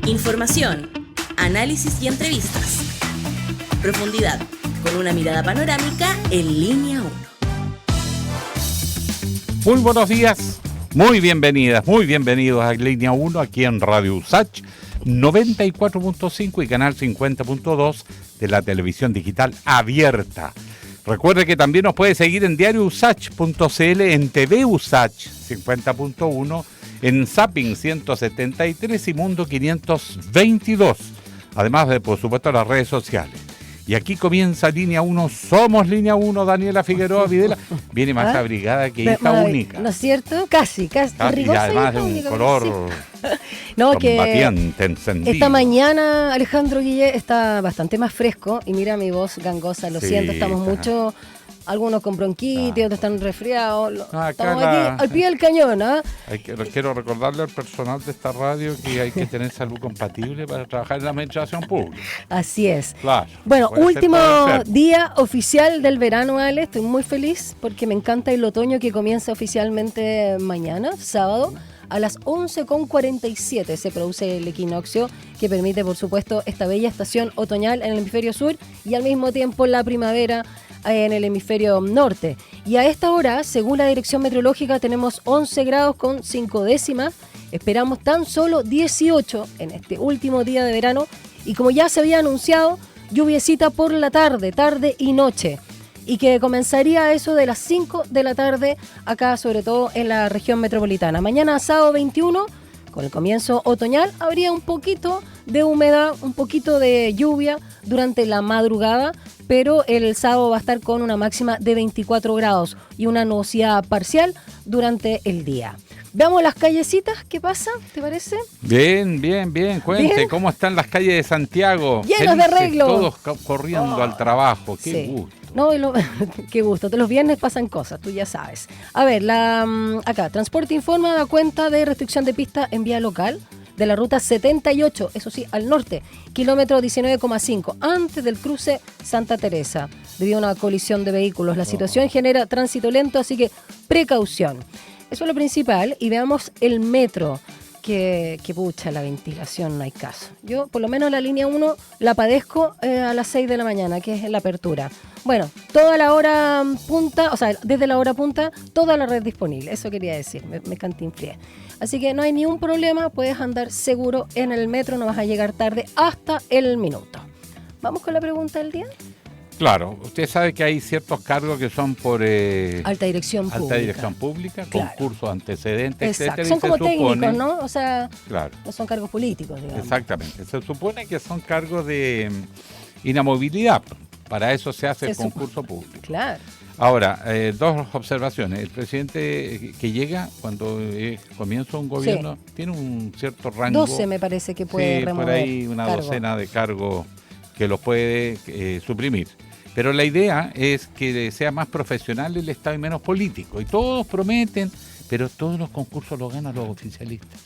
Información, análisis y entrevistas. Profundidad, con una mirada panorámica en Línea 1. Muy buenos días, muy bienvenidas, muy bienvenidos a Línea 1 aquí en Radio USACH 94.5 y canal 50.2 de la televisión digital abierta. Recuerde que también nos puede seguir en diariousach.cl, en TV USACH 50.1, en Zapping 173 y Mundo 522. Además de, por supuesto, las redes sociales. Y aquí comienza Línea 1, somos Línea 1, Daniela Figueroa Videla. Viene más abrigada que hija única. ¿No es cierto? Casi. Y además de un color no, combatiente, que encendido. Esta mañana Alejandro Guille está bastante más fresco y mira mi voz gangosa, lo siento, estamos mucho... Algunos con bronquitis, otros están resfriados. Estamos aquí al pie del cañón, ¿ah? Quiero recordarle al personal de esta radio que hay que tener salud compatible para trabajar en la administración pública. Así es. Claro. Bueno, último día oficial del verano, Ale. Estoy muy feliz porque me encanta el otoño que comienza oficialmente mañana, sábado. A las 11:47 se produce el equinoccio que permite, por supuesto, esta bella estación otoñal en el hemisferio sur y al mismo tiempo la primavera en el hemisferio norte. Y a esta hora, según la dirección meteorológica, tenemos 11 grados con 5 décimas. Esperamos tan solo 18 en este último día de verano. Y como ya se había anunciado, lluviecita por la tarde y noche. Y que comenzaría a eso de las 5 de la tarde acá, sobre todo en la región metropolitana. Mañana sábado 21, con el comienzo otoñal, habría un poquito de humedad, un poquito de lluvia durante la madrugada, pero el sábado va a estar con una máxima de 24 grados y una nubosidad parcial durante el día. Veamos las callecitas, ¿qué pasa? ¿Te parece? Bien. Cuente, ¿bien? ¿Cómo están las calles de Santiago? Llenos de arreglo. Todos corriendo al trabajo, qué gusto. No, qué gusto. Los viernes pasan cosas, tú ya sabes. A ver, acá, Transporte Informa da cuenta de restricción de pista en vía local de la ruta 78, eso sí, al norte, kilómetro 19,5, antes del cruce Santa Teresa, debido a una colisión de vehículos. La situación genera tránsito lento, así que precaución. Eso es lo principal. Y veamos el metro, que pucha, la ventilación no hay caso. Yo, por lo menos la línea 1, la padezco a las 6 de la mañana, que es la apertura. Bueno, toda la hora punta, o sea, desde la hora punta, toda la red disponible. Eso quería decir, me cantinflié. Así que no hay ni un problema, puedes andar seguro en el metro, no vas a llegar tarde hasta el minuto. ¿Vamos con la pregunta del día? Claro, usted sabe que hay ciertos cargos que son por... Alta dirección pública, claro. Concursos, antecedentes, exacto. etcétera. Son como técnicos, supone, ¿no? O sea, claro. No son cargos políticos, digamos. Exactamente. Se supone que son cargos de inamovilidad. Para eso se hace el concurso público. Claro. Ahora, dos observaciones. El presidente que llega cuando comienza un gobierno tiene un cierto rango. 12 me parece que puede remover. Por ahí una docena de cargos que los puede suprimir. Pero la idea es que sea más profesional el Estado y menos político. Y todos prometen, pero todos los concursos los ganan los oficialistas.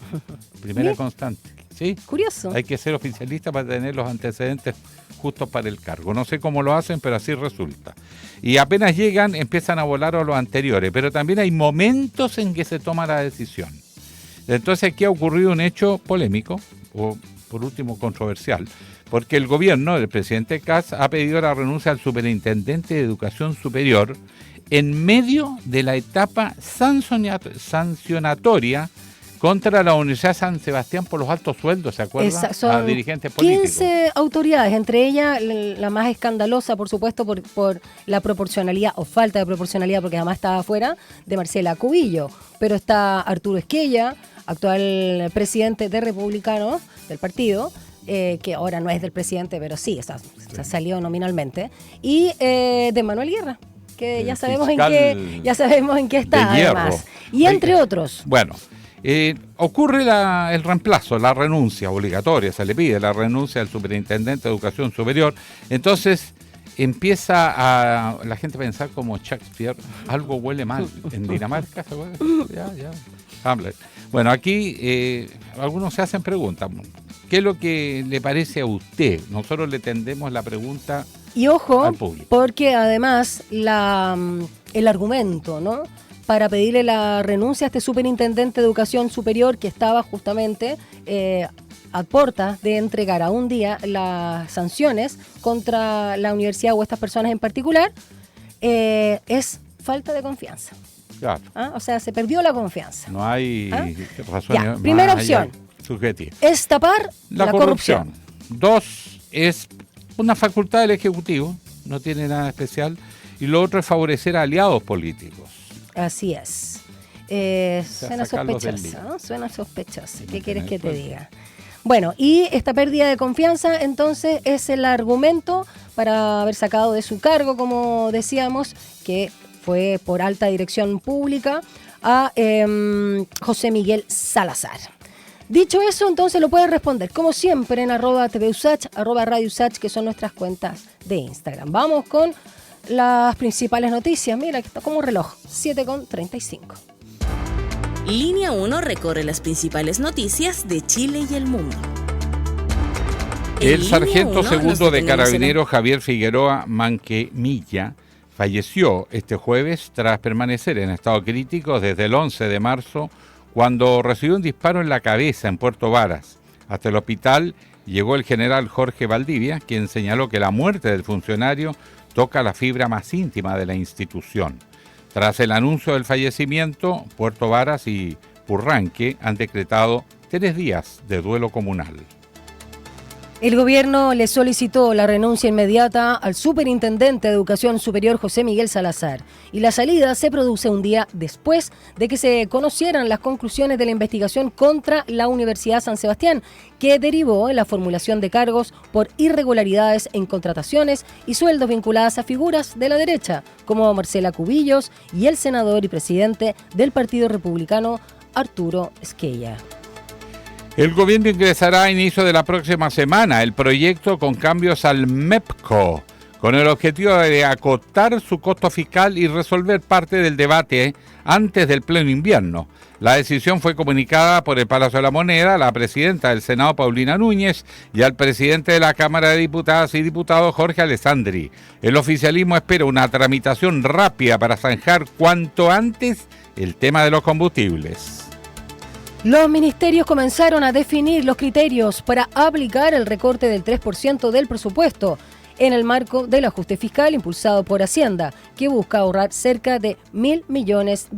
Primera constante. ¿Sí? Curioso. Hay que ser oficialista para tener los antecedentes justos para el cargo. No sé cómo lo hacen, pero así resulta. Y apenas llegan, empiezan a volar a los anteriores. Pero también hay momentos en que se toma la decisión. Entonces aquí ha ocurrido un hecho polémico, o por último controversial, porque el gobierno del presidente Kast ha pedido la renuncia al superintendente de Educación Superior en medio de la etapa sancionatoria contra la Universidad San Sebastián por los altos sueldos, ¿se acuerdan? A dirigentes políticos. 15 autoridades, entre ellas la más escandalosa, por supuesto, por la proporcionalidad o falta de proporcionalidad, porque además estaba afuera, de Marcela Cubillo. Pero está Arturo Esquella, actual presidente de Republicanos, del partido, que ahora no es del presidente, pero sí, salió nominalmente, y de Manuel Guerra, que ya sabemos en qué está, además. Y entre otros. Bueno. Ocurre el reemplazo, la renuncia obligatoria, se le pide la renuncia al superintendente de Educación Superior. Entonces empieza la gente a pensar como Shakespeare, algo huele mal. En Dinamarca, ¿se acuerdan? Ya. Hamlet. Bueno, aquí algunos se hacen preguntas. ¿Qué es lo que le parece a usted? Nosotros le tendemos la pregunta y ojo, al público. Porque además el argumento, ¿no?, para pedirle la renuncia a este superintendente de Educación Superior que estaba justamente a puertas de entregar a un día las sanciones contra la universidad o estas personas en particular, es falta de confianza. Claro. O sea, se perdió la confianza. No hay razones. Ya, primera opción. Subjetiva. Es tapar la corrupción. 2, es una facultad del Ejecutivo, no tiene nada especial. Y lo otro es favorecer a aliados políticos. Así es. Suena sospechoso, ¿no? Suena sospechoso. ¿Qué quieres que te diga? Bueno, y esta pérdida de confianza, entonces, es el argumento para haber sacado de su cargo, como decíamos, que fue por alta dirección pública, a José Miguel Salazar. Dicho eso, entonces lo puedes responder, como siempre, en @TVUSACH, @RadioUSACH, que son nuestras cuentas de Instagram. Vamos con las principales noticias. Mira, que está como un reloj, 7:35. Línea 1 recorre las principales noticias de Chile y el mundo. El sargento segundo de Carabineros Javier Figueroa Manquemilla falleció este jueves tras permanecer en estado crítico desde el 11 de marzo, cuando recibió un disparo en la cabeza en Puerto Varas. Hasta el hospital llegó el general Jorge Valdivia, quien señaló que la muerte del funcionario toca la fibra más íntima de la institución. Tras el anuncio del fallecimiento, Puerto Varas y Purranque han decretado 3 días de duelo comunal. El gobierno le solicitó la renuncia inmediata al superintendente de Educación Superior José Miguel Salazar, y la salida se produce un día después de que se conocieran las conclusiones de la investigación contra la Universidad San Sebastián, que derivó en la formulación de cargos por irregularidades en contrataciones y sueldos vinculadas a figuras de la derecha, como Marcela Cubillos y el senador y presidente del Partido Republicano, Arturo Esquella. El gobierno ingresará a inicio de la próxima semana el proyecto con cambios al MEPCO, con el objetivo de acotar su costo fiscal y resolver parte del debate antes del pleno invierno. La decisión fue comunicada por el Palacio de la Moneda a la presidenta del Senado, Paulina Núñez, y al presidente de la Cámara de Diputadas y Diputados, Jorge Alessandri. El oficialismo espera una tramitación rápida para zanjar cuanto antes el tema de los combustibles. Los ministerios comenzaron a definir los criterios para aplicar el recorte del 3% del presupuesto en el marco del ajuste fiscal impulsado por Hacienda, que busca ahorrar cerca de $1.000 millones.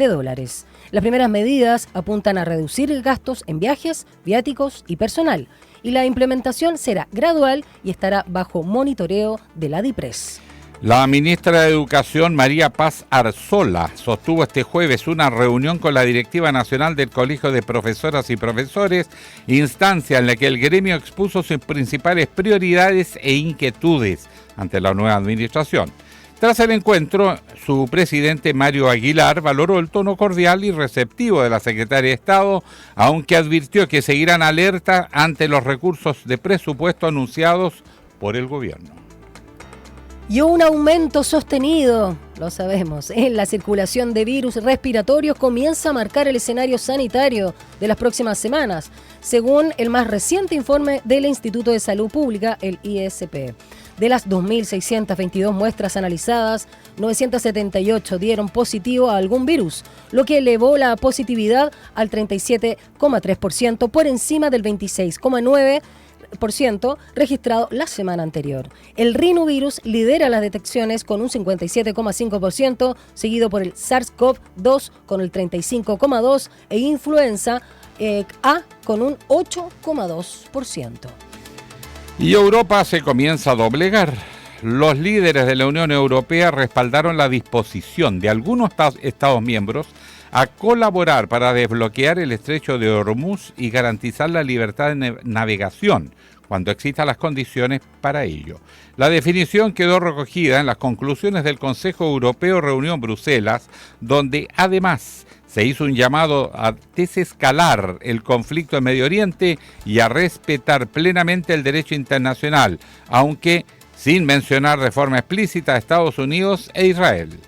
Las primeras medidas apuntan a reducir gastos en viajes, viáticos y personal, y la implementación será gradual y estará bajo monitoreo de la DIPRES. La ministra de Educación, María Paz Arzola, sostuvo este jueves una reunión con la Directiva Nacional del Colegio de Profesoras y Profesores, instancia en la que el gremio expuso sus principales prioridades e inquietudes ante la nueva administración. Tras el encuentro, su presidente, Mario Aguilar, valoró el tono cordial y receptivo de la secretaria de Estado, aunque advirtió que seguirán alerta ante los recursos de presupuesto anunciados por el gobierno. Y un aumento sostenido, lo sabemos, en la circulación de virus respiratorios comienza a marcar el escenario sanitario de las próximas semanas, según el más reciente informe del Instituto de Salud Pública, el ISP. De las 2.622 muestras analizadas, 978 dieron positivo a algún virus, lo que elevó la positividad al 37,3%, por encima del 26,9% registrado la semana anterior. El rinovirus lidera las detecciones con un 57,5%, seguido por el SARS-CoV-2 con el 35,2% e influenza A con un 8,2%. Y Europa se comienza a doblegar. Los líderes de la Unión Europea respaldaron la disposición de algunos Estados miembros a colaborar para desbloquear el estrecho de Hormuz y garantizar la libertad de navegación cuando existan las condiciones para ello. La definición quedó recogida en las conclusiones del Consejo Europeo reunido en Bruselas, donde además se hizo un llamado a desescalar el conflicto en Medio Oriente y a respetar plenamente el derecho internacional, aunque sin mencionar de forma explícita a Estados Unidos e Israel.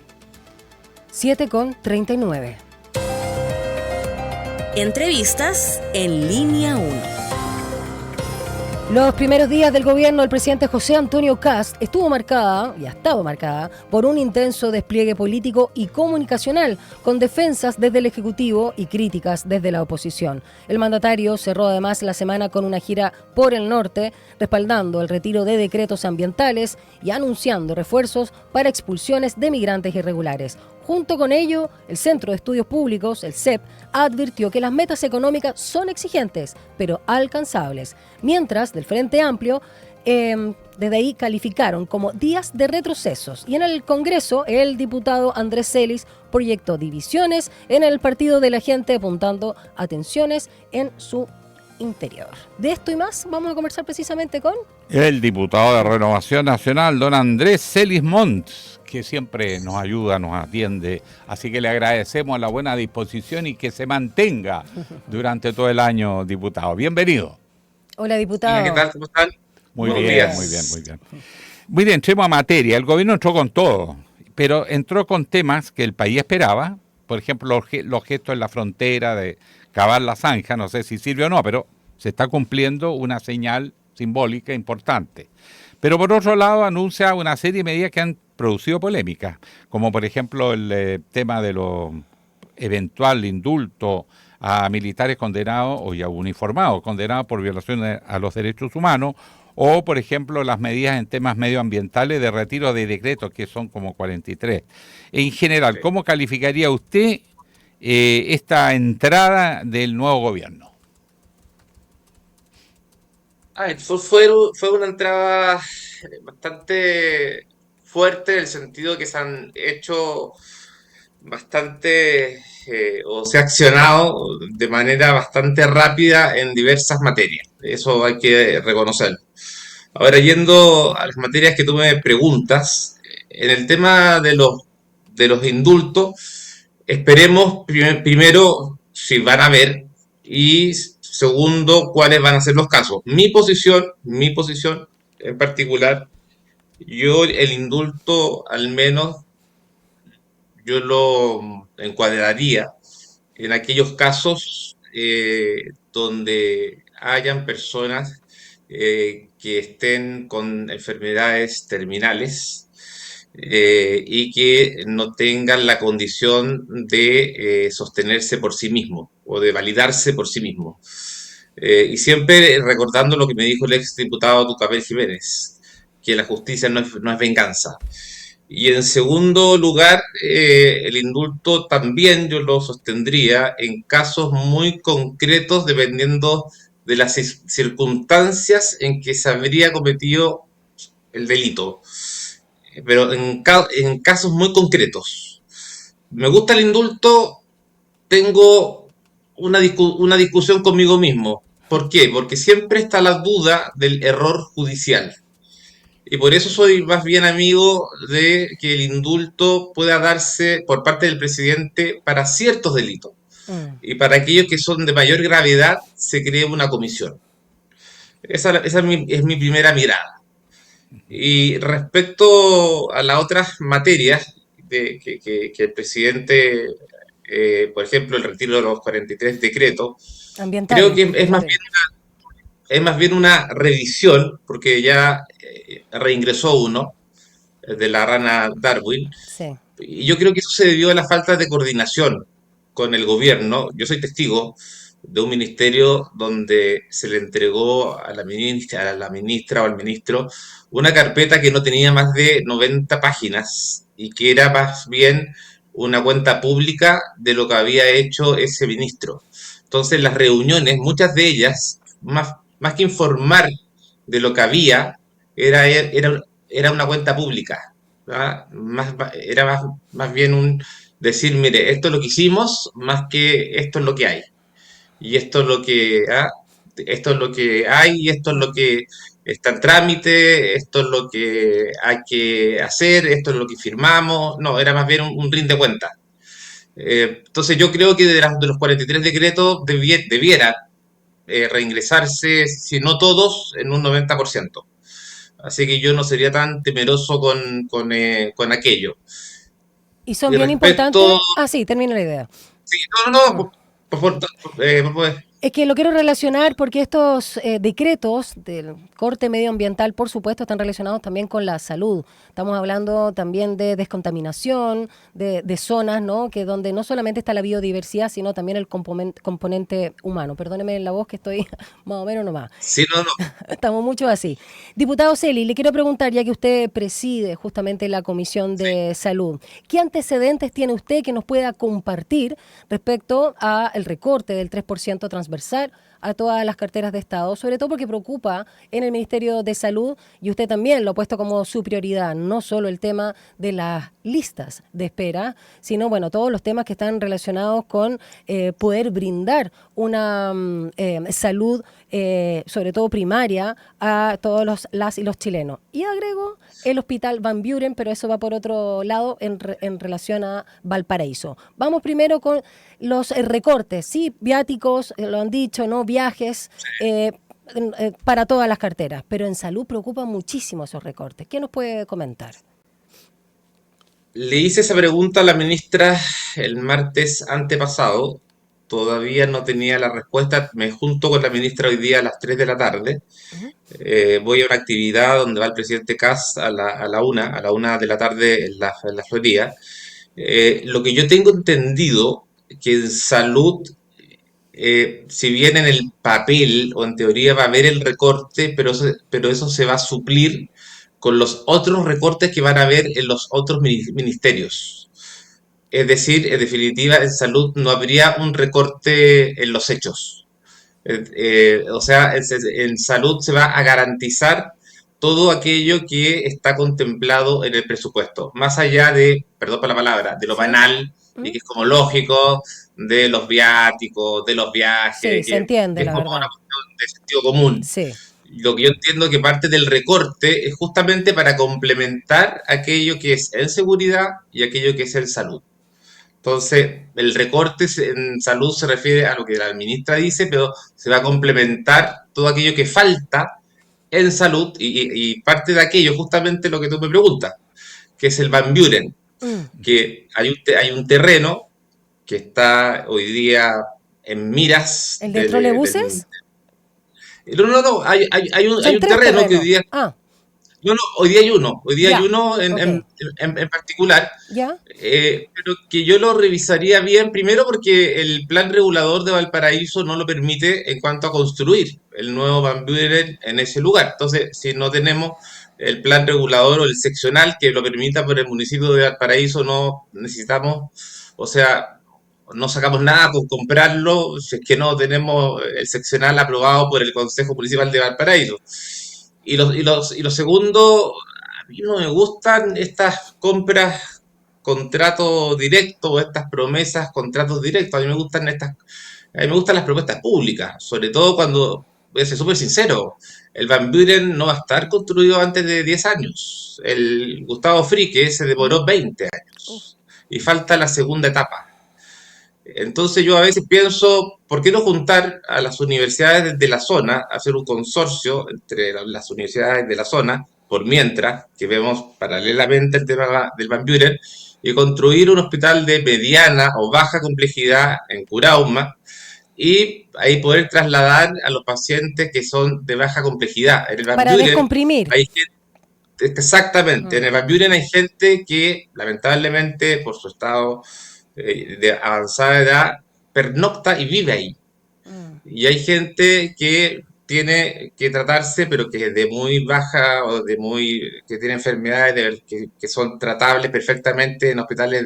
7:39. Entrevistas en Línea 1. Los primeros días del gobierno del presidente José Antonio Kast ha estado marcada por un intenso despliegue político y comunicacional, con defensas desde el Ejecutivo y críticas desde la oposición. El mandatario cerró además la semana con una gira por el norte, respaldando el retiro de decretos ambientales y anunciando refuerzos para expulsiones de migrantes irregulares. Junto con ello, el Centro de Estudios Públicos, el CEP, advirtió que las metas económicas son exigentes, pero alcanzables. Mientras, del Frente Amplio, desde ahí calificaron como días de retrocesos. Y en el Congreso, el diputado Andrés Celis proyectó divisiones en el partido de la gente, apuntando a tensiones en su interior. De esto y más vamos a conversar precisamente con el diputado de Renovación Nacional, don Andrés Celis Montt, que siempre nos ayuda, nos atiende, así que le agradecemos la buena disposición y que se mantenga durante todo el año, diputado. Bienvenido. Hola, diputado. ¿Qué tal? ¿Cómo están? Muy bien. Muy bien, entremos a materia. El gobierno entró con todo, pero entró con temas que el país esperaba, por ejemplo, los gestos en la frontera de cavar la zanja, no sé si sirve o no, pero se está cumpliendo una señal simbólica importante. Pero por otro lado anuncia una serie de medidas que han producido polémica, como por ejemplo el tema de lo eventual indulto a militares condenados o ya uniformados, condenados por violaciones a los derechos humanos, o por ejemplo las medidas en temas medioambientales de retiro de decretos, que son como 43. En general, ¿cómo calificaría usted esta entrada del nuevo gobierno? Fue una entrada bastante fuerte, en el sentido que se han hecho bastante o se ha accionado de manera bastante rápida en diversas materias. Eso hay que reconocerlo. Ahora, yendo a las materias que tú me preguntas, en el tema de los indultos, esperemos primero si van a haber, y segundo, cuáles van a ser los casos. Mi posición en particular, yo el indulto al menos yo lo encuadraría en aquellos casos donde hayan personas que estén con enfermedades terminales y que no tengan la condición de sostenerse por sí mismo o de validarse por sí mismo. Y siempre recordando lo que me dijo el ex diputado Tucapel Jiménez, que la justicia no es venganza. Y en segundo lugar, el indulto también yo lo sostendría en casos muy concretos, dependiendo de las circunstancias en que se habría cometido el delito, pero en casos muy concretos. Me gusta el indulto, tengo una discusión conmigo mismo. ¿Por qué? Porque siempre está la duda del error judicial. Y por eso soy más bien amigo de que el indulto pueda darse por parte del presidente para ciertos delitos. Y para aquellos que son de mayor gravedad, se cree una comisión. Esa es mi primera mirada. Y respecto a las otras materias que el presidente, por ejemplo, el retiro de los 43 decretos, creo que es más bien una revisión, porque ya reingresó uno, de la rana Darwin. Sí. Y yo creo que eso se debió a la falta de coordinación con el gobierno. Yo soy testigo de un ministerio donde se le entregó a la ministra o al ministro una carpeta que no tenía más de 90 páginas y que era más bien una cuenta pública de lo que había hecho ese ministro. Entonces las reuniones, muchas de ellas, más que informar de lo que había, era una cuenta pública. Era más bien decir, mire, esto es lo que hicimos, más que esto es lo que hay. Y esto es lo que hay, y esto es lo que está en trámite, esto es lo que hay que hacer, esto es lo que firmamos. No, era más bien un rin de cuentas. Entonces yo creo que de los 43 decretos debiera reingresarse, si no todos, en un 90%. Así que yo no sería tan temeroso con aquello. Y son bien importantes. Sí, termina la idea. Sí, no, por favor. Es que lo quiero relacionar porque estos decretos del corte medioambiental, por supuesto, están relacionados también con la salud. Estamos hablando también de descontaminación, de zonas, ¿no? Que donde no solamente está la biodiversidad, sino también el componente humano. Perdóneme la voz que estoy más o menos nomás. Sí, no, no. Estamos mucho así. Diputado Celi, le quiero preguntar, ya que usted preside justamente la Comisión de Salud, ¿qué antecedentes tiene usted que nos pueda compartir respecto al recorte del 3% transversal a todas las carteras de Estado, sobre todo porque preocupa en el Ministerio de Salud, y usted también lo ha puesto como su prioridad, no solo el tema de las listas de espera, sino bueno, todos los temas que están relacionados con poder brindar una salud, sobre todo primaria, a todos las y los chilenos. Y agrego el Hospital Van Buren, pero eso va por otro lado en relación a Valparaíso. Vamos primero con los recortes, sí, viáticos, lo han dicho, ¿no? Viajes, para todas las carteras, pero en salud preocupan muchísimo esos recortes. ¿Qué nos puede comentar? Le hice esa pregunta a la ministra el martes antepasado. Todavía no tenía la respuesta. Me junto con la ministra hoy día a las 3 de la tarde. Ujú. Voy a una actividad donde va el presidente Kast a la 1 de la tarde en la Florida. Lo que yo tengo entendido, que en salud, si bien en el papel o en teoría va a haber el recorte, pero eso se va a suplir con los otros recortes que van a haber en los otros ministerios. Es decir, en definitiva, en salud no habría un recorte en los hechos. O sea, en salud se va a garantizar todo aquello que está contemplado en el presupuesto, más allá de, perdón por la palabra, de lo Sí. banal y ¿Mm? que es como lógico, de los viáticos, de los Sí, viajes, se entiende, que es la como una verdad. cuestión de sentido común. Sí. Lo que yo entiendo que parte del recorte es justamente para complementar aquello que es en seguridad y aquello que es en salud. Entonces, el recorte en salud se refiere a lo que la ministra dice, pero se va a complementar todo aquello que falta en salud y parte de aquello justamente lo que tú me preguntas, que es el Van Buren, Mm. que hay un terreno que está hoy día en miras ¿El de trolebuses? no, no, no, Son hay un tres terreno que hoy terrenos. día, Ah, no, no, hoy día hay ya. uno Ok. en particular. ¿Ya? Pero que yo lo revisaría bien, primero porque el plan regulador de Valparaíso no lo permite en cuanto a construir el nuevo Van Buren en ese lugar. Entonces, si no tenemos el plan regulador o el seccional que lo permita por el municipio de Valparaíso, no necesitamos, o sea, no sacamos nada con comprarlo si es que no tenemos el seccional aprobado por el Consejo Municipal de Valparaíso. Y lo segundo, a mí no me gustan estas compras contrato directo, estas promesas, contratos directos. A mí me gustan las propuestas públicas, sobre todo cuando, voy a ser súper sincero, el Van Buren no va a estar construido antes de 10 años. El Gustavo Frique se Ujú. demoró 20 Uf. años y falta la segunda etapa. Entonces yo a veces pienso, ¿por qué no juntar a las universidades de la zona, hacer un consorcio entre las universidades de la zona, por mientras, que vemos paralelamente el tema del Van Buren, y construir un hospital de mediana o baja complejidad en Curauma, y ahí poder trasladar a los pacientes que son de baja complejidad. En el Van Para Buren descomprimir. hay exactamente, en Mm. el Van Buren hay gente que lamentablemente por su estado de avanzada edad pernocta y vive ahí. Mm. Y hay gente que tiene que tratarse, pero que es de muy baja o que tiene enfermedades que son tratables perfectamente en hospitales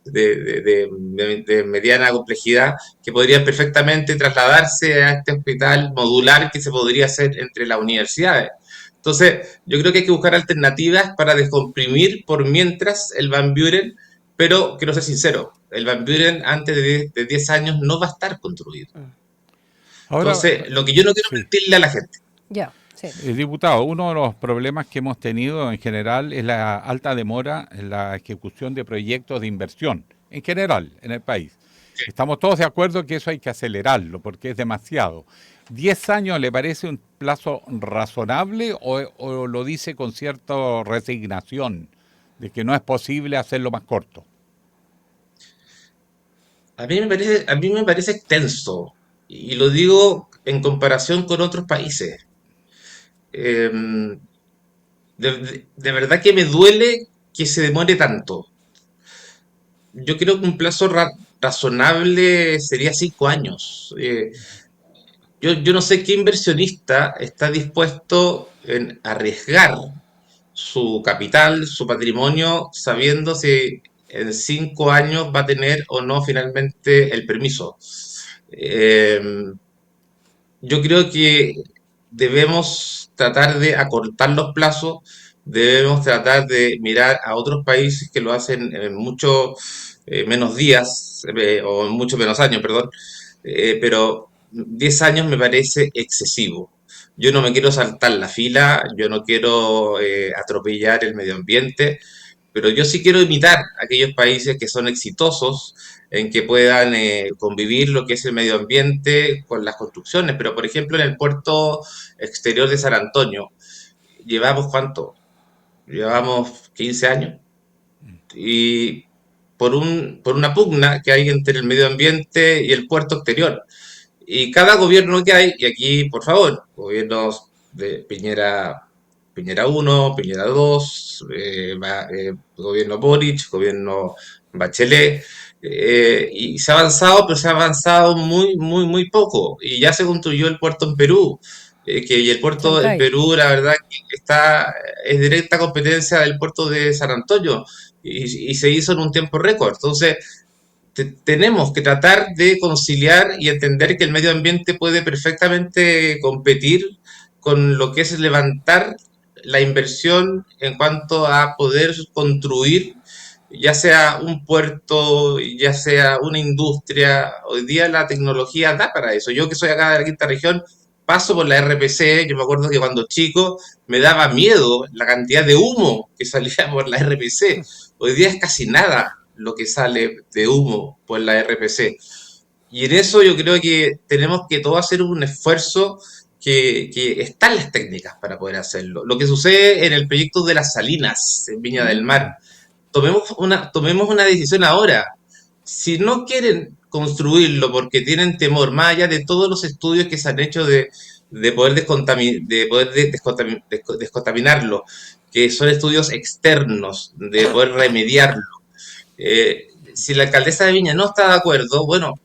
de mediana complejidad, que podrían perfectamente trasladarse a este hospital modular que se podría hacer entre las universidades. Entonces, yo creo que hay que buscar alternativas para descomprimir por mientras el Van Buren, pero quiero ser sincero, el Van Buren antes de 10 años no va a estar construido. Mm. Ahora, Entonces, lo que yo no quiero sí. mentirle a la gente. Ya, sí. Diputado, uno de los problemas que hemos tenido en general es la alta demora en la ejecución de proyectos de inversión, en general, en el país. Estamos todos de acuerdo que eso hay que acelerarlo, porque es demasiado. ¿10 años le parece un plazo razonable o lo dice con cierta resignación de que no es posible hacerlo más corto? A mí me parece extenso. Y lo digo en comparación con otros países. Em, de verdad que me duele que se demore tanto. Yo creo que un plazo razonable sería 5 años. Yo no sé qué inversionista está dispuesto en arriesgar su capital, su patrimonio, sabiendo si en 5 años va a tener o no finalmente el permiso. Eh, yo creo que debemos tratar de acortar los plazos, debemos tratar de mirar a otros países que lo hacen en mucho menos días, o en mucho menos años, perdón, pero 10 años me parece excesivo. Yo no me quiero saltar la fila, yo no quiero atropellar el medio ambiente, pero yo sí quiero imitar aquellos países que son exitosos en que puedan convivir lo que es el medio ambiente con las construcciones. Pero, por ejemplo, en el puerto exterior de San Antonio, llevamos ¿cuánto? Llevamos 15 años. Y por una pugna que hay entre el medio ambiente y el puerto exterior. Y cada gobierno que hay, y aquí, por favor, gobiernos de Piñera 1, Piñera 2, gobierno Boric, gobierno Bachelet, y se ha avanzado, pero se ha avanzado muy, muy, muy poco. Y ya se construyó el puerto en Perú, y el puerto en Chancay. Perú, la verdad, que es directa competencia del puerto de San Antonio, y se hizo en un tiempo récord. Entonces, tenemos que tratar de conciliar y entender que el medio ambiente puede perfectamente competir con lo que es levantar la inversión en cuanto a poder construir, ya sea un puerto, ya sea una industria. Hoy día la tecnología da para eso. Yo que soy acá de la quinta región, paso por la RPC. Yo me acuerdo que cuando chico me daba miedo la cantidad de humo que salía por la RPC. Hoy día es casi nada lo que sale de humo por la RPC. Y en eso yo creo que tenemos que todos hacer un esfuerzo, que están las técnicas para poder hacerlo. Lo que sucede en el proyecto de las salinas en Viña del Mar, tomemos una decisión ahora. Si no quieren construirlo porque tienen temor, más allá de todos los estudios que se han hecho de poder, descontaminarlo, que son estudios externos, de poder remediarlo, si la alcaldesa de Viña no está de acuerdo, bueno,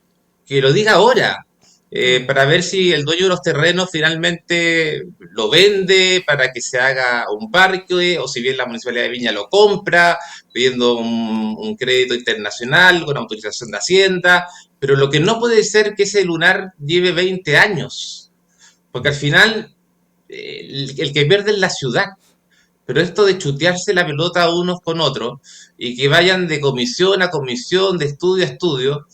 que lo diga ahora, Mm. para ver si el dueño de los terrenos finalmente lo vende para que se haga un parque, o si bien la Municipalidad de Viña lo compra, pidiendo un crédito internacional con autorización de Hacienda. Pero lo que no puede ser que ese lunar lleve 20 años, porque al final el que pierde es la ciudad. Pero esto de chutearse la pelota unos con otros y que vayan de comisión a comisión, de estudio a estudio,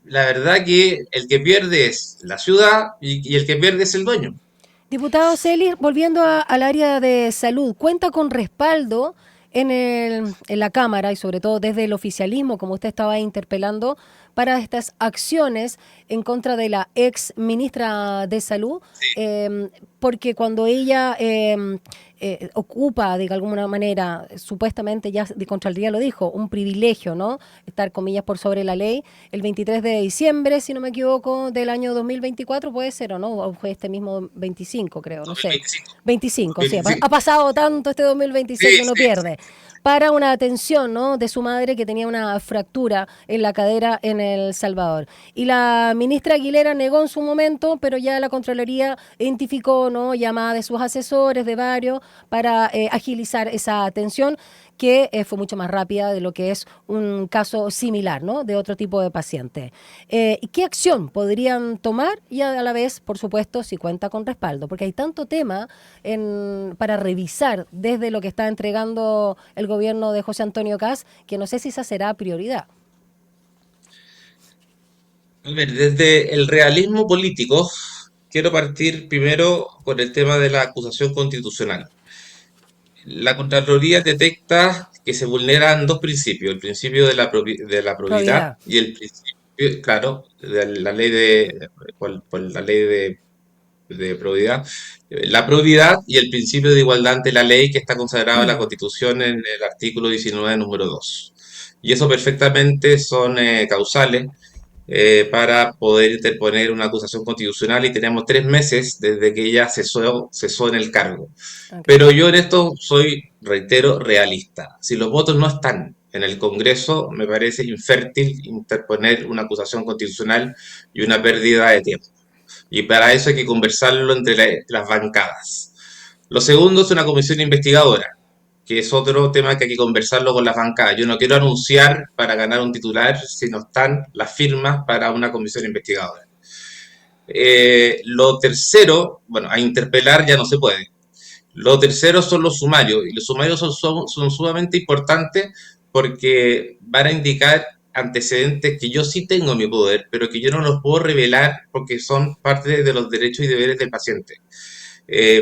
la verdad que el que pierde es la ciudad, y el que pierde es el dueño. Diputado Celis, volviendo al área de salud, ¿cuenta con respaldo en la Cámara y sobre todo desde el oficialismo, como usted estaba interpelando, para estas acciones en contra de la ex ministra de Salud? Porque cuando ella ocupa, de alguna manera, supuestamente ya de Contraloría lo dijo, un privilegio, ¿no? Estar, comillas, por sobre la ley, el 23 de diciembre, si no me equivoco, del año 2024, puede ser, ¿o no? O fue este mismo 25, creo, no sé. 2025. 25, sí, 2025. ha pasado tanto este 2026 Sí, que uno sí. pierde. Para una atención, ¿no?, de su madre que tenía una fractura en la cadera en El Salvador. Y la ministra Aguilera negó en su momento, pero ya la Contraloría identificó, ¿no?, llamada de sus asesores, de varios, para agilizar esa atención, que fue mucho más rápida de lo que es un caso similar, ¿no?, de otro tipo de paciente. ¿Qué acción podrían tomar? Y a la vez, por supuesto, si cuenta con respaldo, porque hay tanto tema para revisar desde lo que está entregando el gobierno de José Antonio Kast, que no sé si esa será prioridad. A ver, desde el realismo político, quiero partir primero con el tema de la acusación constitucional. La Contraloría detecta que se vulneran dos principios: el principio de la probidad Prioridad. y el principio, claro, de la ley por la ley de probidad, la probidad y el principio de igualdad ante la ley, que está consagrado en la Mm. Constitución en el artículo 19, número 2. Y eso perfectamente son causales. para poder interponer una acusación constitucional y tenemos 3 meses desde que ella cesó en el cargo. Ok. Pero yo en esto soy, reitero, realista. Si los votos no están en el Congreso, me parece infértil interponer una acusación constitucional y una pérdida de tiempo. Y para eso hay que conversarlo entre las bancadas. Lo segundo es una comisión investigadora, que es otro tema que hay que conversarlo con las bancadas. Yo no quiero anunciar para ganar un titular si no están las firmas para una comisión investigadora. Lo tercero, bueno, a interpelar ya no se puede. Lo tercero son los sumarios, y los sumarios son sumamente importantes porque van a indicar antecedentes que yo sí tengo en mi poder, pero que yo no los puedo revelar porque son parte de los derechos y deberes del paciente,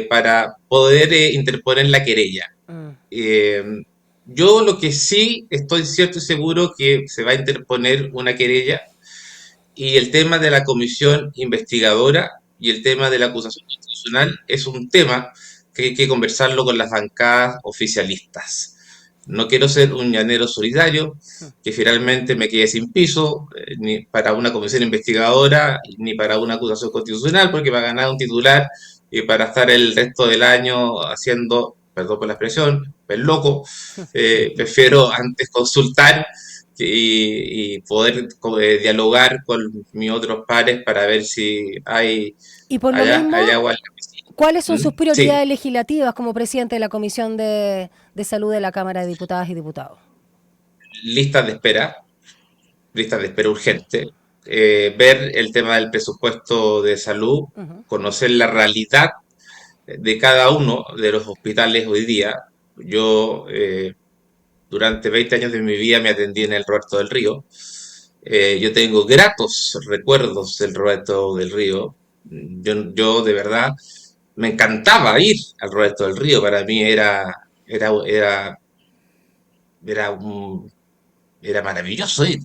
para poder interponer la querella. Eh, yo lo que sí estoy cierto y seguro que se va a interponer una querella, y el tema de la comisión investigadora y el tema de la acusación constitucional es un tema que hay que conversarlo con las bancadas oficialistas. No quiero ser un llanero solidario que finalmente me quede sin piso, ni para una comisión investigadora ni para una acusación constitucional, porque va a ganar un titular y para estar el resto del año haciendo, perdón por la expresión, el loco, prefiero antes consultar y poder dialogar con mis otros pares para ver si hay Y por lo mismo, agua en la piscina. ¿cuáles son sus Sí, prioridades legislativas como presidente de la Comisión de Salud de la Cámara de Diputadas y Diputados? listas de espera urgente, ver el tema del presupuesto de salud, conocer la realidad de cada uno de los hospitales hoy día. Yo durante 20 años de mi vida me atendí en el Roberto del Río. Yo tengo gratos recuerdos del Roberto del Río. Yo de verdad me encantaba ir al Roberto del Río. Para mí era, era maravilloso ir.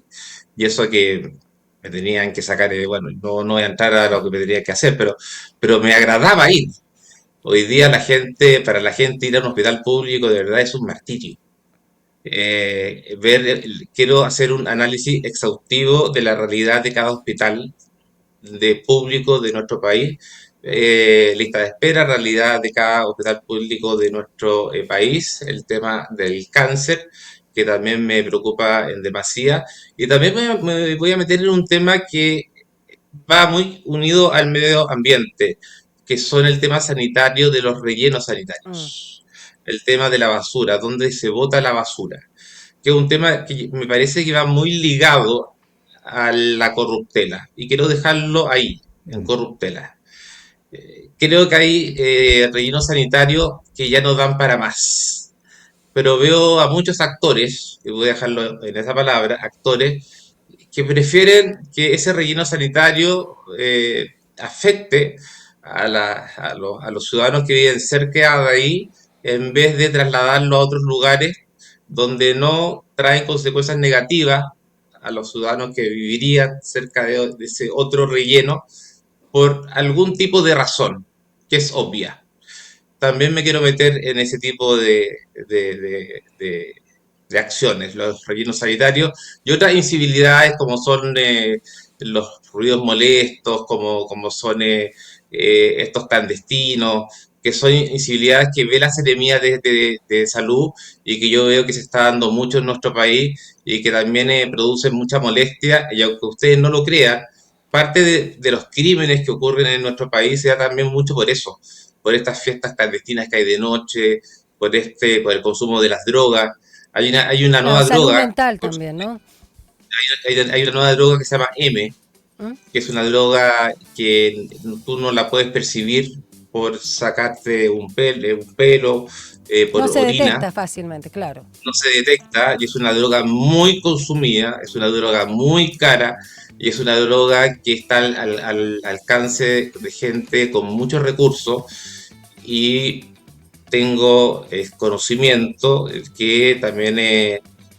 Y eso que me tenían que sacar, bueno, no voy a entrar a lo que me tenía que hacer, pero me agradaba ir. Hoy día para la gente ir a un hospital público de verdad es un martirio. Quiero hacer un análisis exhaustivo de la realidad de cada hospital de público de nuestro país, lista de espera, realidad de cada hospital público de nuestro país, el tema del cáncer, que también me preocupa en demasía, y también me voy a meter en un tema que va muy unido al medio ambiente, que son el tema sanitario de los rellenos sanitarios, el tema de la basura, dónde se bota la basura, que es un tema que me parece que va muy ligado a la corruptela, y quiero dejarlo ahí, en corruptela. Creo que hay rellenos sanitarios que ya no dan para más, pero veo a muchos actores, y voy a dejarlo en esa palabra, actores, que prefieren que ese relleno sanitario afecte a los ciudadanos que viven cerca de ahí, en vez de trasladarlo a otros lugares donde no traen consecuencias negativas a los ciudadanos que vivirían cerca de ese otro relleno por algún tipo de razón, que es obvia. También me quiero meter en ese tipo de acciones, los rellenos sanitarios y otras incivilidades como son los ruidos molestos, como son estos clandestinos, que son incivilidades que ve la Seremía de Salud y que yo veo que se está dando mucho en nuestro país y que también producen mucha molestia, y aunque ustedes no lo crean, parte de los crímenes que ocurren en nuestro país se da también mucho por eso, por estas fiestas clandestinas que hay de noche, por el consumo de las drogas. Hay una nueva salud droga. mental también, ¿no? Hay una nueva droga que se llama M, que es una droga que tú no la puedes percibir por sacarte un pelo, por no se orina. detecta fácilmente, claro. No se detecta y es una droga muy consumida, es una droga muy cara y es una droga que está al alcance de gente con muchos recursos, y tengo conocimiento que también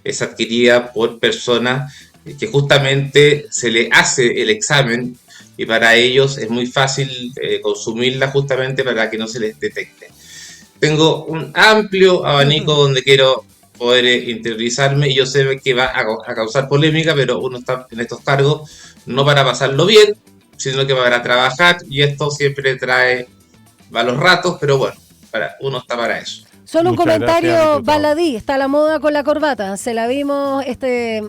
es adquirida por personas que justamente se le hace el examen y para ellos es muy fácil consumirla justamente para que no se les detecte. Tengo un amplio abanico donde quiero poder interiorizarme, y yo sé que va a causar polémica, pero uno está en estos cargos no para pasarlo bien, sino que para trabajar, y esto siempre trae malos ratos, pero bueno, uno está para eso. Solo un Muchas comentario gracias, baladí, está a la moda con la corbata. Se la vimos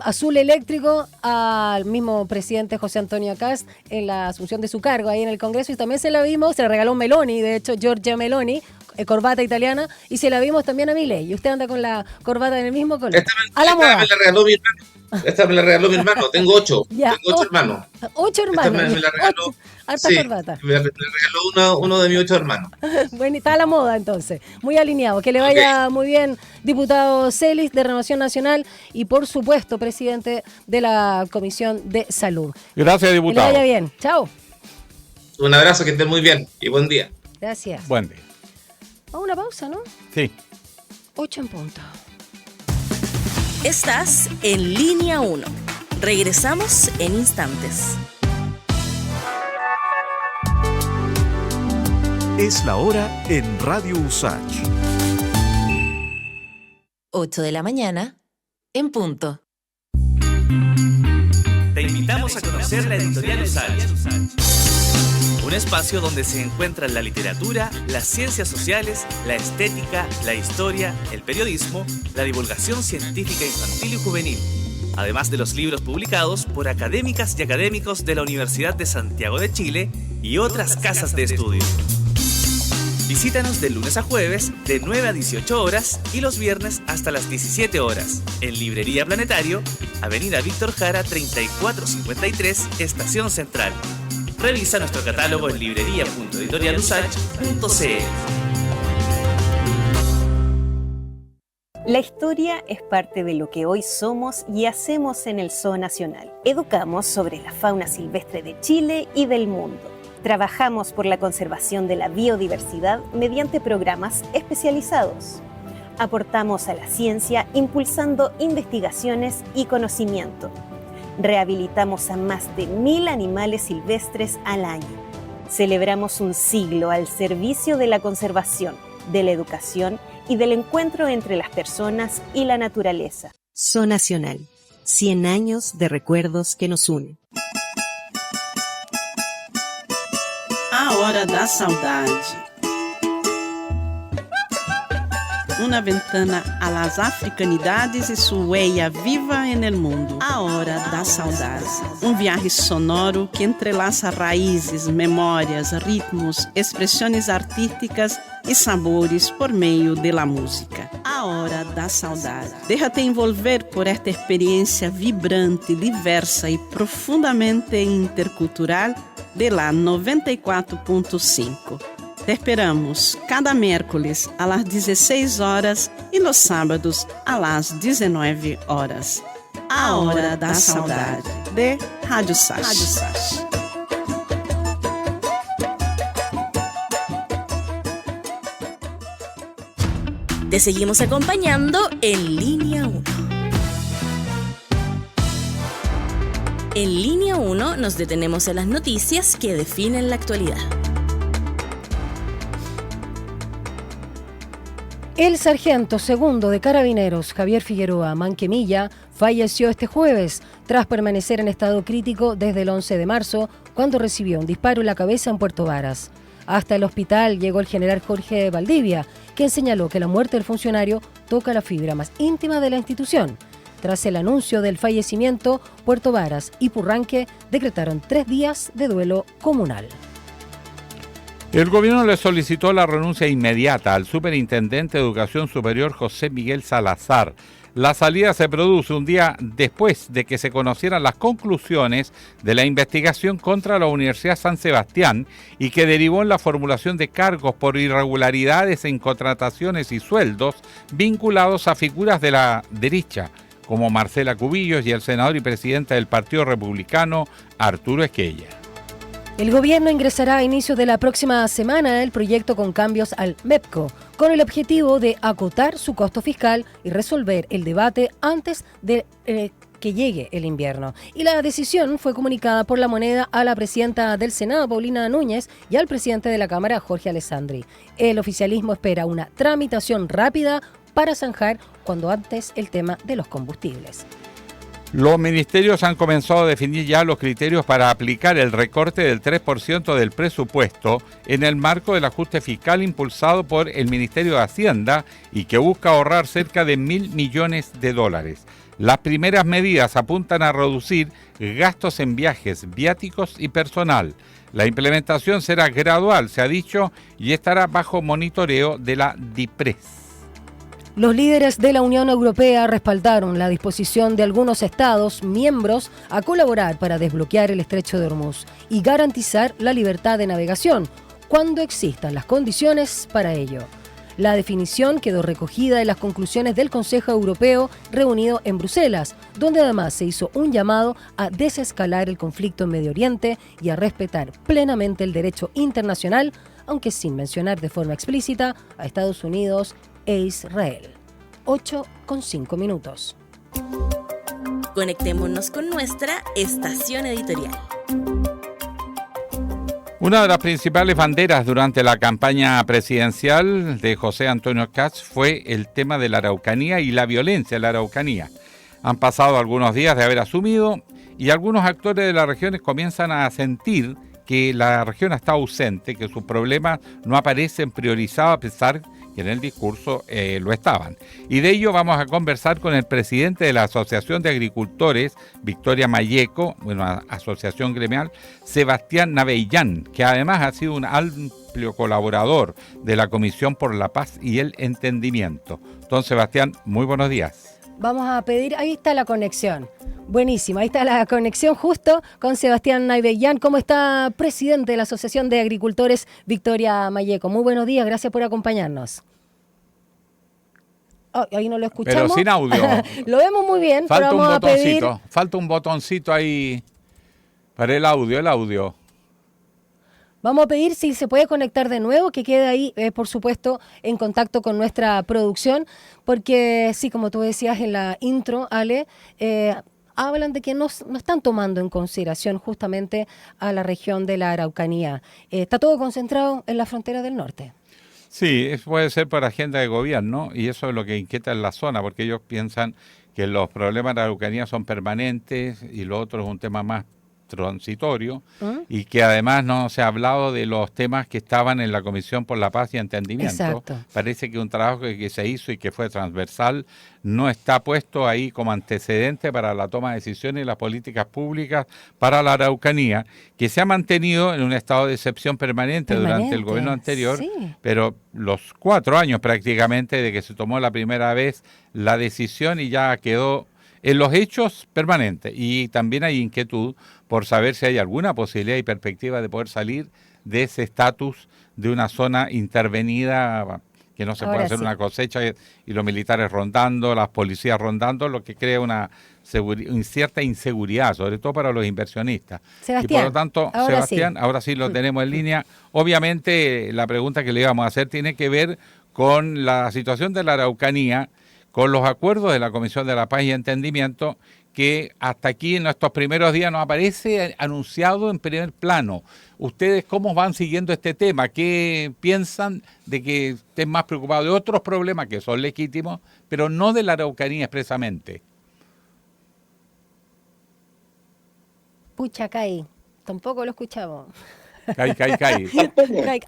azul eléctrico al mismo presidente José Antonio Kast en la asunción de su cargo ahí en el Congreso, y también se la vimos, se la regaló Meloni, de hecho Giorgia Meloni, corbata italiana, y se la vimos también a Milei. Y usted anda con la corbata en el mismo color. A la moda. Me la regaló mi hermano. Esta me la regaló mi hermano. Tengo 8. Ya, Tengo 8 hermanos. 8 hermanos. Me la regaló. Harta Sí, corbata. me regaló uno de mis 8 hermanos. Bueno, está a la moda entonces. Muy alineado. Que le vaya muy bien, diputado Celis de Renovación Nacional y, por supuesto, presidente de la Comisión de Salud. Gracias, diputado. Que le vaya bien. Chao. Un abrazo, que estén muy bien y buen día. Gracias. Buen día. Vamos a una pausa, ¿no? Sí. 8 en punto. Estás en Línea 1. Regresamos en instantes. Es la hora en Radio Usach. 8 de la mañana, en punto. Te invitamos a conocer la editorial Usach. Un espacio donde se encuentran la literatura, las ciencias sociales, la estética, la historia, el periodismo, la divulgación científica infantil y juvenil, además de los libros publicados por académicas y académicos de la Universidad de Santiago de Chile y otras casas de estudio. Visítanos de lunes a jueves de 9 a 18 horas y los viernes hasta las 17 horas en Librería Planetario, Avenida Víctor Jara 3453, Estación Central. Revisa nuestro catálogo en librería.editorialusach.cl. La historia es parte de lo que hoy somos y hacemos en el Zoo Nacional. Educamos sobre la fauna silvestre de Chile y del mundo. Trabajamos por la conservación de la biodiversidad mediante programas especializados. Aportamos a la ciencia impulsando investigaciones y conocimiento. Rehabilitamos a más de 1000 animales silvestres al año. Celebramos un siglo al servicio de la conservación, de la educación y del encuentro entre las personas y la naturaleza. Zoo Nacional, 100 años de recuerdos que nos unen. A Hora da Saudade. Una ventana a las africanidades y su huella viva en el mundo. A Hora da Saudade. Um viaje sonoro que entrelaça raízes, memórias, ritmos, expressões artísticas e sabores por meio de la música. A Hora da Saudade. Déjate envolver por esta experiencia vibrante, diversa y profundamente intercultural de la 94.5. Te esperamos cada miércoles a las 16 horas y los sábados a las 19 horas. A Hora da Saudade, de Rádio Usach. Te seguimos acompañando en Línea 1. En Línea 1 nos detenemos en las noticias que definen la actualidad. El sargento segundo de Carabineros, Javier Figueroa Manquemilla, falleció este jueves tras permanecer en estado crítico desde el 11 de marzo, cuando recibió un disparo en la cabeza en Puerto Varas. Hasta el hospital llegó el general Jorge Valdivia, quien señaló que la muerte del funcionario toca la fibra más íntima de la institución. Tras el anuncio del fallecimiento, Puerto Varas y Purranque decretaron 3 días de duelo comunal. El gobierno le solicitó la renuncia inmediata al superintendente de Educación Superior José Miguel Salazar. La salida se produce un día después de que se conocieran las conclusiones de la investigación contra la Universidad San Sebastián y que derivó en la formulación de cargos por irregularidades en contrataciones y sueldos vinculados a figuras de la derecha, como Marcela Cubillos y el senador y presidente del Partido Republicano, Arturo Esquella. El gobierno ingresará a inicios de la próxima semana el proyecto con cambios al MEPCO, con el objetivo de acotar su costo fiscal y resolver el debate antes de que llegue el invierno. Y la decisión fue comunicada por La Moneda a la presidenta del Senado, Paulina Núñez, y al presidente de la Cámara, Jorge Alessandri. El oficialismo espera una tramitación rápida para zanjar cuando antes el tema de los combustibles. Los ministerios han comenzado a definir ya los criterios para aplicar el recorte del 3% del presupuesto en el marco del ajuste fiscal impulsado por el Ministerio de Hacienda y que busca ahorrar cerca de $1.000 millones. Las primeras medidas apuntan a reducir gastos en viajes, viáticos y personal. La implementación será gradual, se ha dicho, y estará bajo monitoreo de la DIPRES. Los líderes de la Unión Europea respaldaron la disposición de algunos Estados miembros a colaborar para desbloquear el estrecho de Hormuz y garantizar la libertad de navegación cuando existan las condiciones para ello. La definición quedó recogida en las conclusiones del Consejo Europeo reunido en Bruselas, donde además se hizo un llamado a desescalar el conflicto en Medio Oriente y a respetar plenamente el derecho internacional, aunque sin mencionar de forma explícita a Estados Unidos e Israel. 8:05. Conectémonos con nuestra estación editorial. Una de las principales banderas durante la campaña presidencial de José Antonio Kast fue el tema de la Araucanía y la violencia en la Araucanía. Han pasado algunos días de haber asumido y algunos actores de las regiones comienzan a sentir que la región está ausente, que sus problemas no aparecen priorizados a pesar que en el discurso lo estaban. Y de ello vamos a conversar con el presidente de la Asociación de Agricultores, Victoria Mayeco, asociación gremial, Sebastián Navellán, que además ha sido un amplio colaborador de la Comisión por la Paz y el Entendimiento. Don Sebastián, muy buenos días. Vamos a pedir, ahí está la conexión. Buenísima, ahí está la conexión justo con Sebastián Navellán. ¿Cómo está, presidente de la Asociación de Agricultores, Victoria Mayeco? Muy buenos días, gracias por acompañarnos. Oh, ahí no lo escuchamos. Pero sin audio. Lo vemos muy bien, falta pero vamos a pedir... Falta un botoncito ahí para el audio. Vamos a pedir si se puede conectar de nuevo, que quede ahí, por supuesto, en contacto con nuestra producción, porque sí, como tú decías en la intro, Ale, hablan de que no están tomando en consideración justamente a la región de la Araucanía. Está todo concentrado en la frontera del norte. Sí, eso puede ser por agenda de gobierno y eso es lo que inquieta en la zona, porque ellos piensan que los problemas de la Araucanía son permanentes y lo otro es un tema más transitorio y que además no se ha hablado de los temas que estaban en la Comisión por la Paz y Entendimiento. Exacto. Parece que un trabajo que se hizo y que fue transversal no está puesto ahí como antecedente para la toma de decisiones y las políticas públicas para la Araucanía, que se ha mantenido en un estado de excepción permanente durante el gobierno anterior, sí. Pero los 4 años prácticamente de que se tomó la primera vez la decisión y ya quedó en los hechos permanentes. Y también hay inquietud por saber si hay alguna posibilidad y perspectiva de poder salir de ese estatus de una zona intervenida, que no se puede hacer una cosecha y los militares rondando, las policías rondando, lo que crea una cierta inseguridad, sobre todo para los inversionistas. Sebastián, y por lo tanto, Sebastián, ahora sí lo tenemos en línea. Obviamente, la pregunta que le íbamos a hacer tiene que ver con la situación de la Araucanía, con los acuerdos de la Comisión de la Paz y Entendimiento, que hasta aquí en estos primeros días no aparece anunciado en primer plano. ¿Ustedes cómo van siguiendo este tema? ¿Qué piensan de que estén más preocupados de otros problemas que son legítimos, pero no de la Araucanía expresamente? Pucha, Cai, tampoco lo escuchamos. Cai.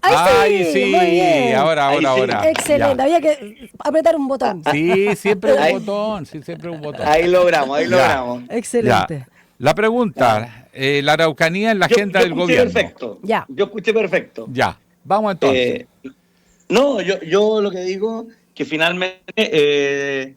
¡Ay, sí! Muy bien. Ahora. Excelente, Ya. había que apretar un botón. Sí, siempre un botón. Ahí logramos. Excelente. Ya. La pregunta, la Araucanía en la agenda del gobierno. Perfecto. Ya. Yo escuché perfecto. Ya, vamos entonces. Yo lo que digo que finalmente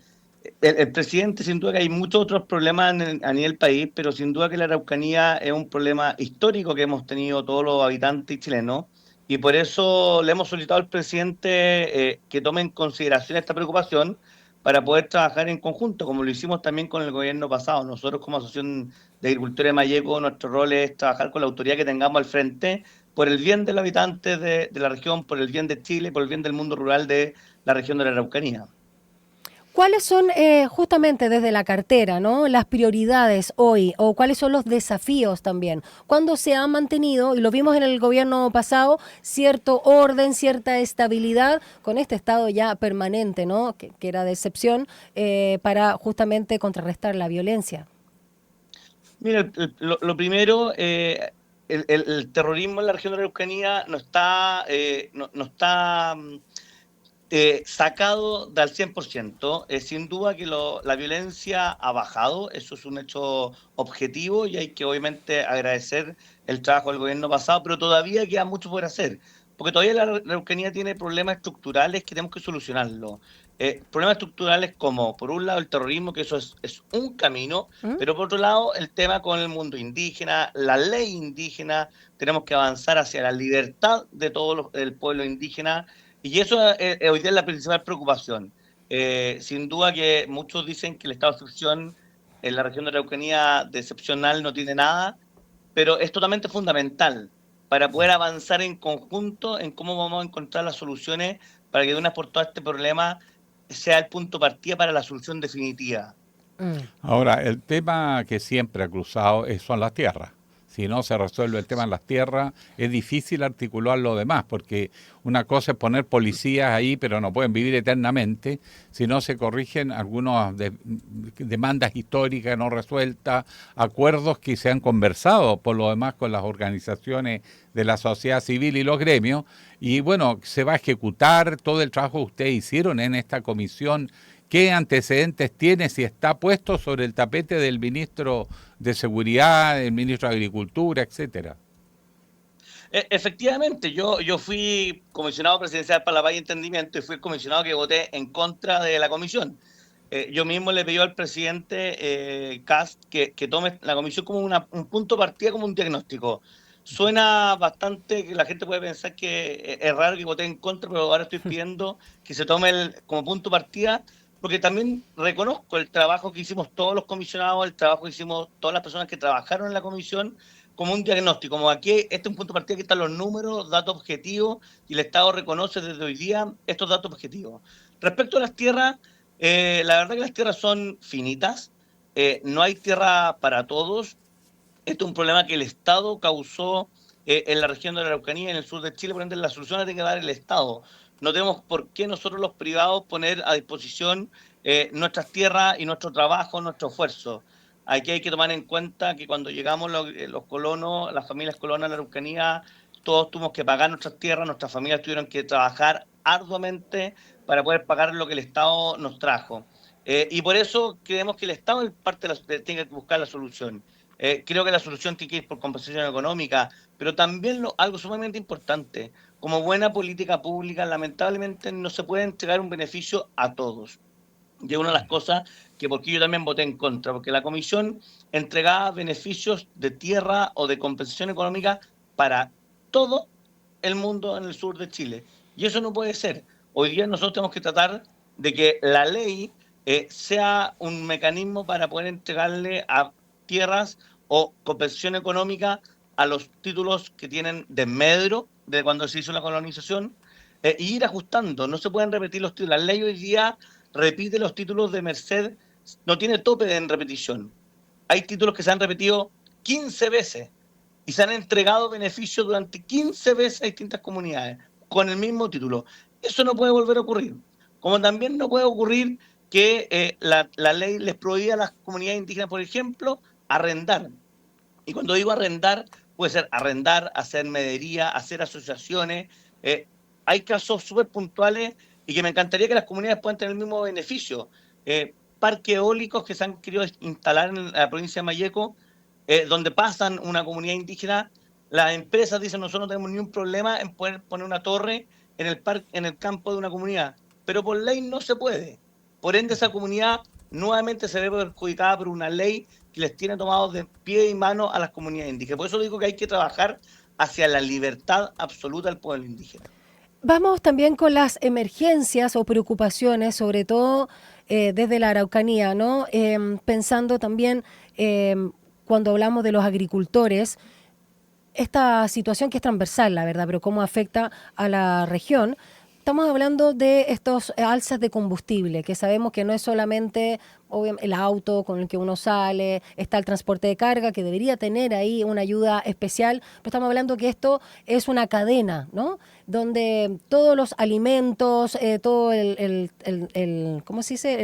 el presidente, sin duda que hay muchos otros problemas a nivel país, pero sin duda que la Araucanía es un problema histórico que hemos tenido todos los habitantes chilenos, y por eso le hemos solicitado al presidente que tome en consideración esta preocupación para poder trabajar en conjunto, como lo hicimos también con el gobierno pasado. Nosotros como Asociación de Agricultores de Mayeco, nuestro rol es trabajar con la autoridad que tengamos al frente por el bien de los habitantes de la región, por el bien de Chile, por el bien del mundo rural de la región de la Araucanía. ¿Cuáles son justamente desde la cartera, ¿no?, las prioridades hoy, o cuáles son los desafíos también? Cuando se ha mantenido, y lo vimos en el gobierno pasado, cierto orden, cierta estabilidad con este estado ya permanente, ¿no?, que era de excepción, para justamente contrarrestar la violencia. Mira, lo primero, el terrorismo en la región de la Araucanía no está sacado del 100%. Sin duda que la violencia ha bajado, eso es un hecho objetivo y hay que obviamente agradecer el trabajo del gobierno pasado, pero todavía queda mucho por hacer, porque todavía la Araucanía tiene problemas estructurales que tenemos que solucionarlos. Problemas estructurales como, por un lado, el terrorismo, que eso es un camino, pero por otro lado, el tema con el mundo indígena, la ley indígena, tenemos que avanzar hacia la libertad de todo el pueblo indígena, y eso hoy día es la principal preocupación. Sin duda que muchos dicen que el estado de excepción en la región de la Araucanía de excepcional no tiene nada, pero es totalmente fundamental para poder avanzar en conjunto en cómo vamos a encontrar las soluciones para que de una por todas este problema sea el punto de partida para la solución definitiva. Ahora, el tema que siempre ha cruzado son las tierras. Si no se resuelve el tema de las tierras, es difícil articular lo demás, porque una cosa es poner policías ahí, pero no pueden vivir eternamente, si no se corrigen algunas demandas históricas no resueltas, acuerdos que se han conversado por lo demás con las organizaciones de la sociedad civil y los gremios, y bueno, se va a ejecutar todo el trabajo que ustedes hicieron en esta comisión. ¿Qué antecedentes tiene, si está puesto sobre el tapete del ministro de Seguridad, del ministro de Agricultura, etcétera? Efectivamente, yo fui comisionado presidencial para la paz y entendimiento y fui el comisionado que voté en contra de la comisión. Yo mismo le pedí al presidente Kast que tome la comisión como un punto de partida, como un diagnóstico. Suena bastante, que la gente puede pensar que es raro que voté en contra, pero ahora estoy pidiendo que se tome como punto de partida, porque también reconozco el trabajo que hicimos todos los comisionados, el trabajo que hicimos todas las personas que trabajaron en la comisión, como un diagnóstico, como aquí, este es un punto de partida, que están los números, datos objetivos, y el Estado reconoce desde hoy día estos datos objetivos. Respecto a las tierras, la verdad que las tierras son finitas, no hay tierra para todos. Este es un problema que el Estado causó en la región de la Araucanía, en el sur de Chile, por ende la solución la tiene que dar el Estado. No tenemos por qué nosotros los privados poner a disposición nuestras tierras y nuestro trabajo, nuestro esfuerzo. Aquí hay que tomar en cuenta que cuando llegamos los colonos, las familias colonas a la Araucanía, todos tuvimos que pagar nuestras tierras, nuestras familias tuvieron que trabajar arduamente para poder pagar lo que el Estado nos trajo. Y por eso creemos que el Estado en parte tiene que buscar la solución. Creo que la solución tiene que ir por compensación económica, pero también algo sumamente importante, como buena política pública, lamentablemente no se puede entregar un beneficio a todos. Y es una de las cosas que porque yo también voté en contra, porque la comisión entregaba beneficios de tierra o de compensación económica para todo el mundo en el sur de Chile. Y eso no puede ser. Hoy día nosotros tenemos que tratar de que la ley sea un mecanismo para poder entregarle a tierras o compensación económica a los títulos que tienen desmedro de cuando se hizo la colonización, e ir ajustando. No se pueden repetir los títulos. La ley hoy día repite los títulos de merced, no tiene tope en repetición. Hay títulos que se han repetido 15 veces y se han entregado beneficios durante 15 veces a distintas comunidades con el mismo título. Eso no puede volver a ocurrir. Como también no puede ocurrir que la ley les prohíba a las comunidades indígenas, por ejemplo, arrendar. Y cuando digo arrendar, puede ser arrendar, hacer medería, hacer asociaciones. Hay casos súper puntuales y que me encantaría que las comunidades puedan tener el mismo beneficio. Parques eólicos que se han querido instalar en la provincia de Malleco, donde pasan una comunidad indígena, las empresas dicen: nosotros no tenemos ningún problema en poder poner una torre en el campo de una comunidad, pero por ley no se puede. Por ende, esa comunidad nuevamente se ve perjudicada por una ley que les tiene tomados de pie y mano a las comunidades indígenas. Por eso digo que hay que trabajar hacia la libertad absoluta del pueblo indígena. Vamos también con las emergencias o preocupaciones, sobre todo desde la Araucanía, ¿no? Pensando también, cuando hablamos de los agricultores, esta situación que es transversal, la verdad, pero cómo afecta a la región. estamos hablando de estos alzas de combustible, que sabemos que no es solamente el auto con el que uno sale, está el transporte de carga, que debería tener ahí una ayuda especial, pero estamos hablando que esto es una cadena, ¿no? Donde todos los alimentos, todo ¿cómo se dice?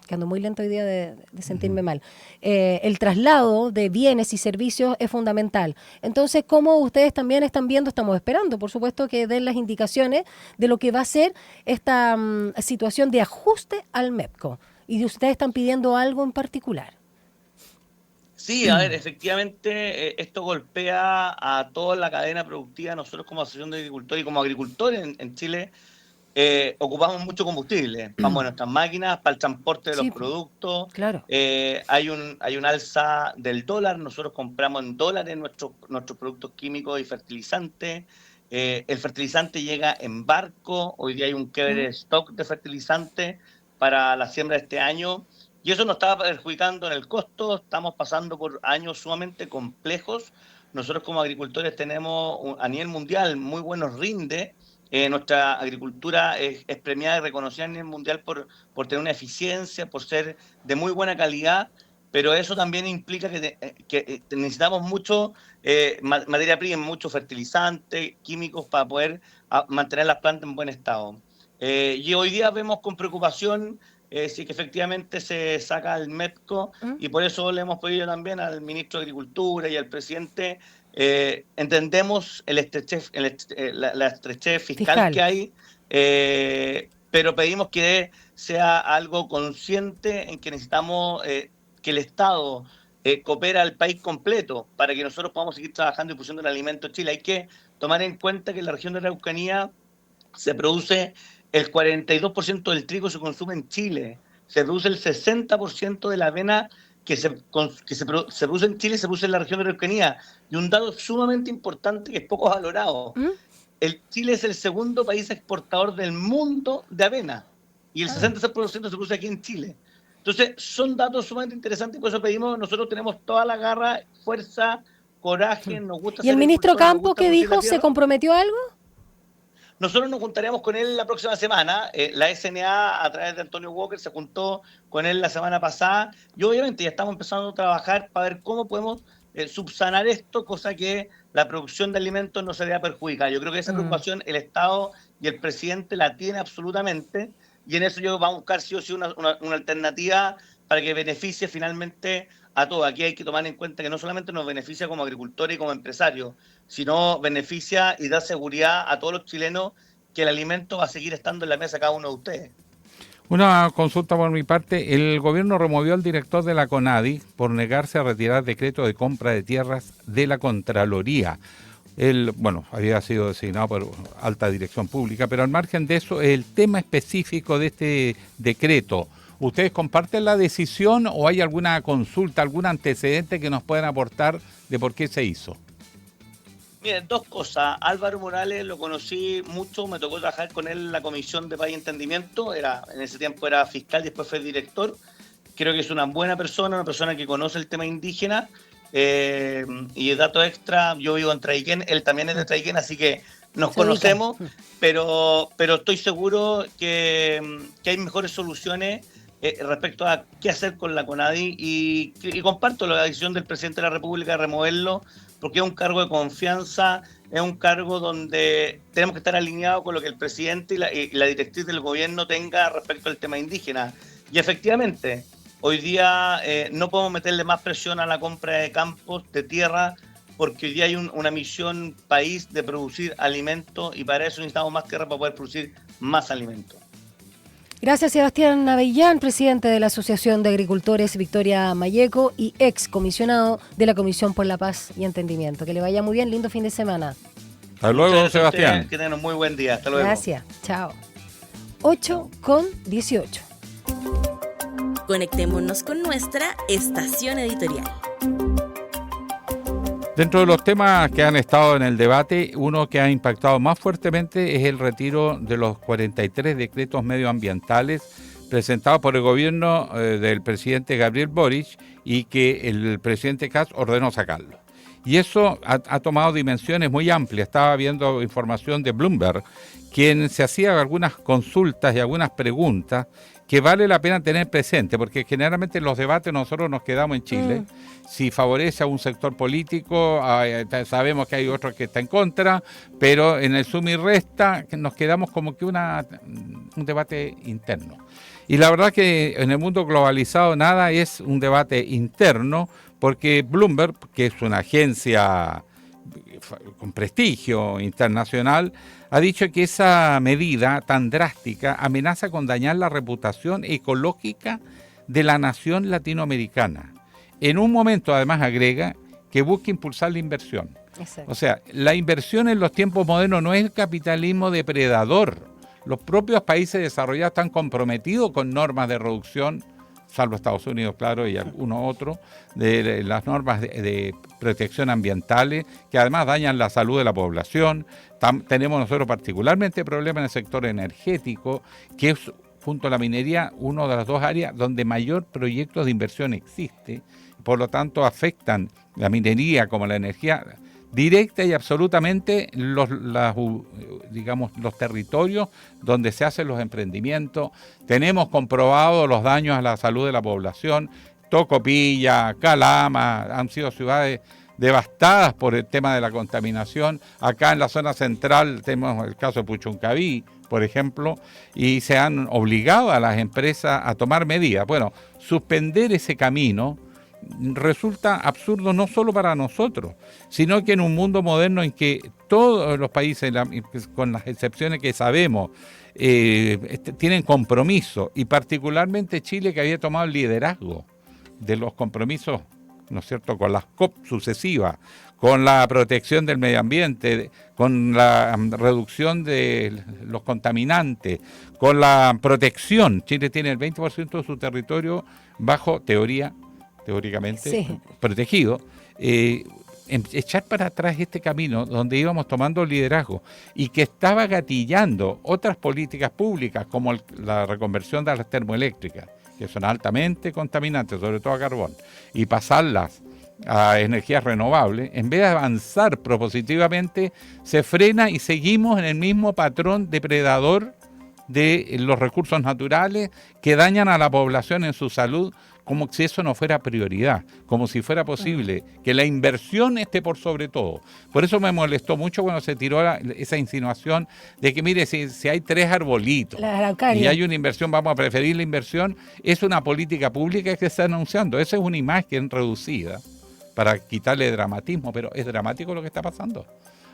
Que ando muy lento hoy día de sentirme mal. El traslado de bienes y servicios es fundamental. Entonces, ¿cómo ustedes también están viendo? Estamos esperando, por supuesto, que den las indicaciones de lo que va a ser esta situación de ajuste al MEPCO. ¿Y ustedes están pidiendo algo en particular? Sí, a ver, efectivamente esto golpea a toda la cadena productiva. Nosotros como Asociación de Agricultores y como agricultores en Chile ocupamos mucho combustible para nuestras máquinas, para el transporte de los productos. Claro. Hay un alza del dólar, nosotros compramos en dólares nuestros productos químicos y fertilizantes. El fertilizante llega en barco, hoy día hay un quiebre de stock de fertilizante para la siembra de este año, y eso nos estaba perjudicando en el costo. Estamos pasando por años sumamente complejos. Nosotros como agricultores tenemos a nivel mundial muy buenos rindes. Nuestra agricultura es premiada y reconocida a nivel mundial por tener una eficiencia, por ser de muy buena calidad, pero eso también implica que necesitamos mucho materia prima, mucho fertilizante, químicos para poder mantener las plantas en buen estado. Y hoy día vemos con preocupación si que efectivamente se saca el MEPCO, y por eso le hemos pedido también al ministro de Agricultura y al presidente, entendemos la estrechez fiscal que hay, pero pedimos que sea algo consciente en que necesitamos que el Estado coopera al país completo para que nosotros podamos seguir trabajando y produciendo el alimento en Chile. Hay que tomar en cuenta que en la región de la Araucanía se produce el 42% del trigo se consume en Chile, se produce el 60% de la avena que se produce en Chile, se produce en la región de la Araucanía. Y un dato sumamente importante que es poco valorado. Chile es el segundo país exportador del mundo de avena, y el 66% se produce aquí en Chile. Entonces, son datos sumamente interesantes, y por eso pedimos, nosotros tenemos toda la garra, fuerza, coraje, nos gusta. ¿Y el ministro Campos qué dijo? ¿Se comprometió a algo? Nosotros nos juntaremos con él la próxima semana. La SNA, a través de Antonio Walker, se juntó con él la semana pasada, y obviamente ya estamos empezando a trabajar para ver cómo podemos subsanar esto, cosa que la producción de alimentos no se vea perjudicada. Yo creo que esa preocupación el Estado y el presidente la tiene absolutamente, y en eso yo vamos a buscar sí o sí una alternativa para que beneficie finalmente a todos. Aquí hay que tomar en cuenta que no solamente nos beneficia como agricultores y como empresarios, sino beneficia y da seguridad a todos los chilenos que el alimento va a seguir estando en la mesa de cada uno de ustedes. Una consulta por mi parte. El gobierno removió al director de la CONADI por negarse a retirar decreto de compra de tierras de la Contraloría. Él, había sido designado por alta dirección pública, pero al margen de eso, el tema específico de este decreto, ¿ustedes comparten la decisión o hay alguna consulta, algún antecedente que nos puedan aportar de por qué se hizo? Miren, dos cosas. Álvaro Morales lo conocí mucho, me tocó trabajar con él en la Comisión de Paz y Entendimiento, en ese tiempo era fiscal, después fue director. Creo que es una buena persona, una persona que conoce el tema indígena. Y el dato extra, yo vivo en Traiquén, él también es de Traiquén, así que nos conocemos, pero estoy seguro que hay mejores soluciones respecto a qué hacer con la CONADI, y comparto la decisión del presidente de la República de removerlo, porque es un cargo de confianza, es un cargo donde tenemos que estar alineados con lo que el presidente y la directriz del gobierno tenga respecto al tema indígena. Y efectivamente, hoy día no podemos meterle más presión a la compra de campos, de tierra, porque hoy día hay una misión país de producir alimentos, y para eso necesitamos más tierra para poder producir más alimentos. Gracias, Sebastián Avellán, presidente de la Asociación de Agricultores Victoria Mayeco y ex comisionado de la Comisión por la Paz y Entendimiento. Que le vaya muy bien, lindo fin de semana. Hasta luego, Sebastián. Que tengan un muy buen día, hasta luego. Gracias, chao. 8:18. Conectémonos con nuestra estación editorial. Dentro de los temas que han estado en el debate, uno que ha impactado más fuertemente es el retiro de los 43 decretos medioambientales presentados por el gobierno del presidente Gabriel Boric, y que el presidente Kast ordenó sacarlo. Y eso ha tomado dimensiones muy amplias. Estaba viendo información de Bloomberg, quien se hacía algunas consultas y algunas preguntas que vale la pena tener presente, porque generalmente en los debates nosotros nos quedamos en Chile. Si favorece a un sector político, sabemos que hay otro que está en contra, pero en el suma y resta nos quedamos como que un debate interno. Y la verdad que en el mundo globalizado nada es un debate interno, porque Bloomberg, que es una agencia con prestigio internacional, ha dicho que esa medida tan drástica amenaza con dañar la reputación ecológica de la nación latinoamericana. En un momento, además, agrega que busca impulsar la inversión. Exacto. O sea, la inversión en los tiempos modernos no es el capitalismo depredador. Los propios países desarrollados están comprometidos con normas de reducción, salvo Estados Unidos, claro, y algunos otros, de las normas de protección ambientales, que además dañan la salud de la población. Tenemos nosotros particularmente problemas en el sector energético, que es, junto a la minería, una de las dos áreas donde mayor proyectos de inversión existe. Por lo tanto, afectan la minería como la energía directa y absolutamente los territorios donde se hacen los emprendimientos. Tenemos comprobados los daños a la salud de la población. Tocopilla, Calama, han sido ciudades devastadas por el tema de la contaminación. Acá en la zona central tenemos el caso de Puchuncaví, por ejemplo, y se han obligado a las empresas a tomar medidas. Bueno, suspender ese camino resulta absurdo no solo para nosotros, sino que en un mundo moderno en que todos los países, con las excepciones que sabemos, tienen compromiso, y particularmente Chile, que había tomado el liderazgo de los compromisos, ¿no es cierto?, con las COP sucesivas, con la protección del medio ambiente, con la reducción de los contaminantes, con la protección. Chile tiene el 20% de su territorio bajo teóricamente protegido. Echar para atrás este camino donde íbamos tomando liderazgo y que estaba gatillando otras políticas públicas como la reconversión de las termoeléctricas, que son altamente contaminantes, sobre todo a carbón, y pasarlas a energías renovables, en vez de avanzar propositivamente, se frena y seguimos en el mismo patrón depredador de los recursos naturales que dañan a la población en su salud, como si eso no fuera prioridad, como si fuera posible que la inversión esté por sobre todo. Por eso me molestó mucho cuando se tiró esa insinuación de que, mire, si hay 3 arbolitos y hay una inversión, vamos a preferir la inversión. Es una política pública que se está anunciando. Esa es una imagen reducida para quitarle dramatismo, pero es dramático lo que está pasando.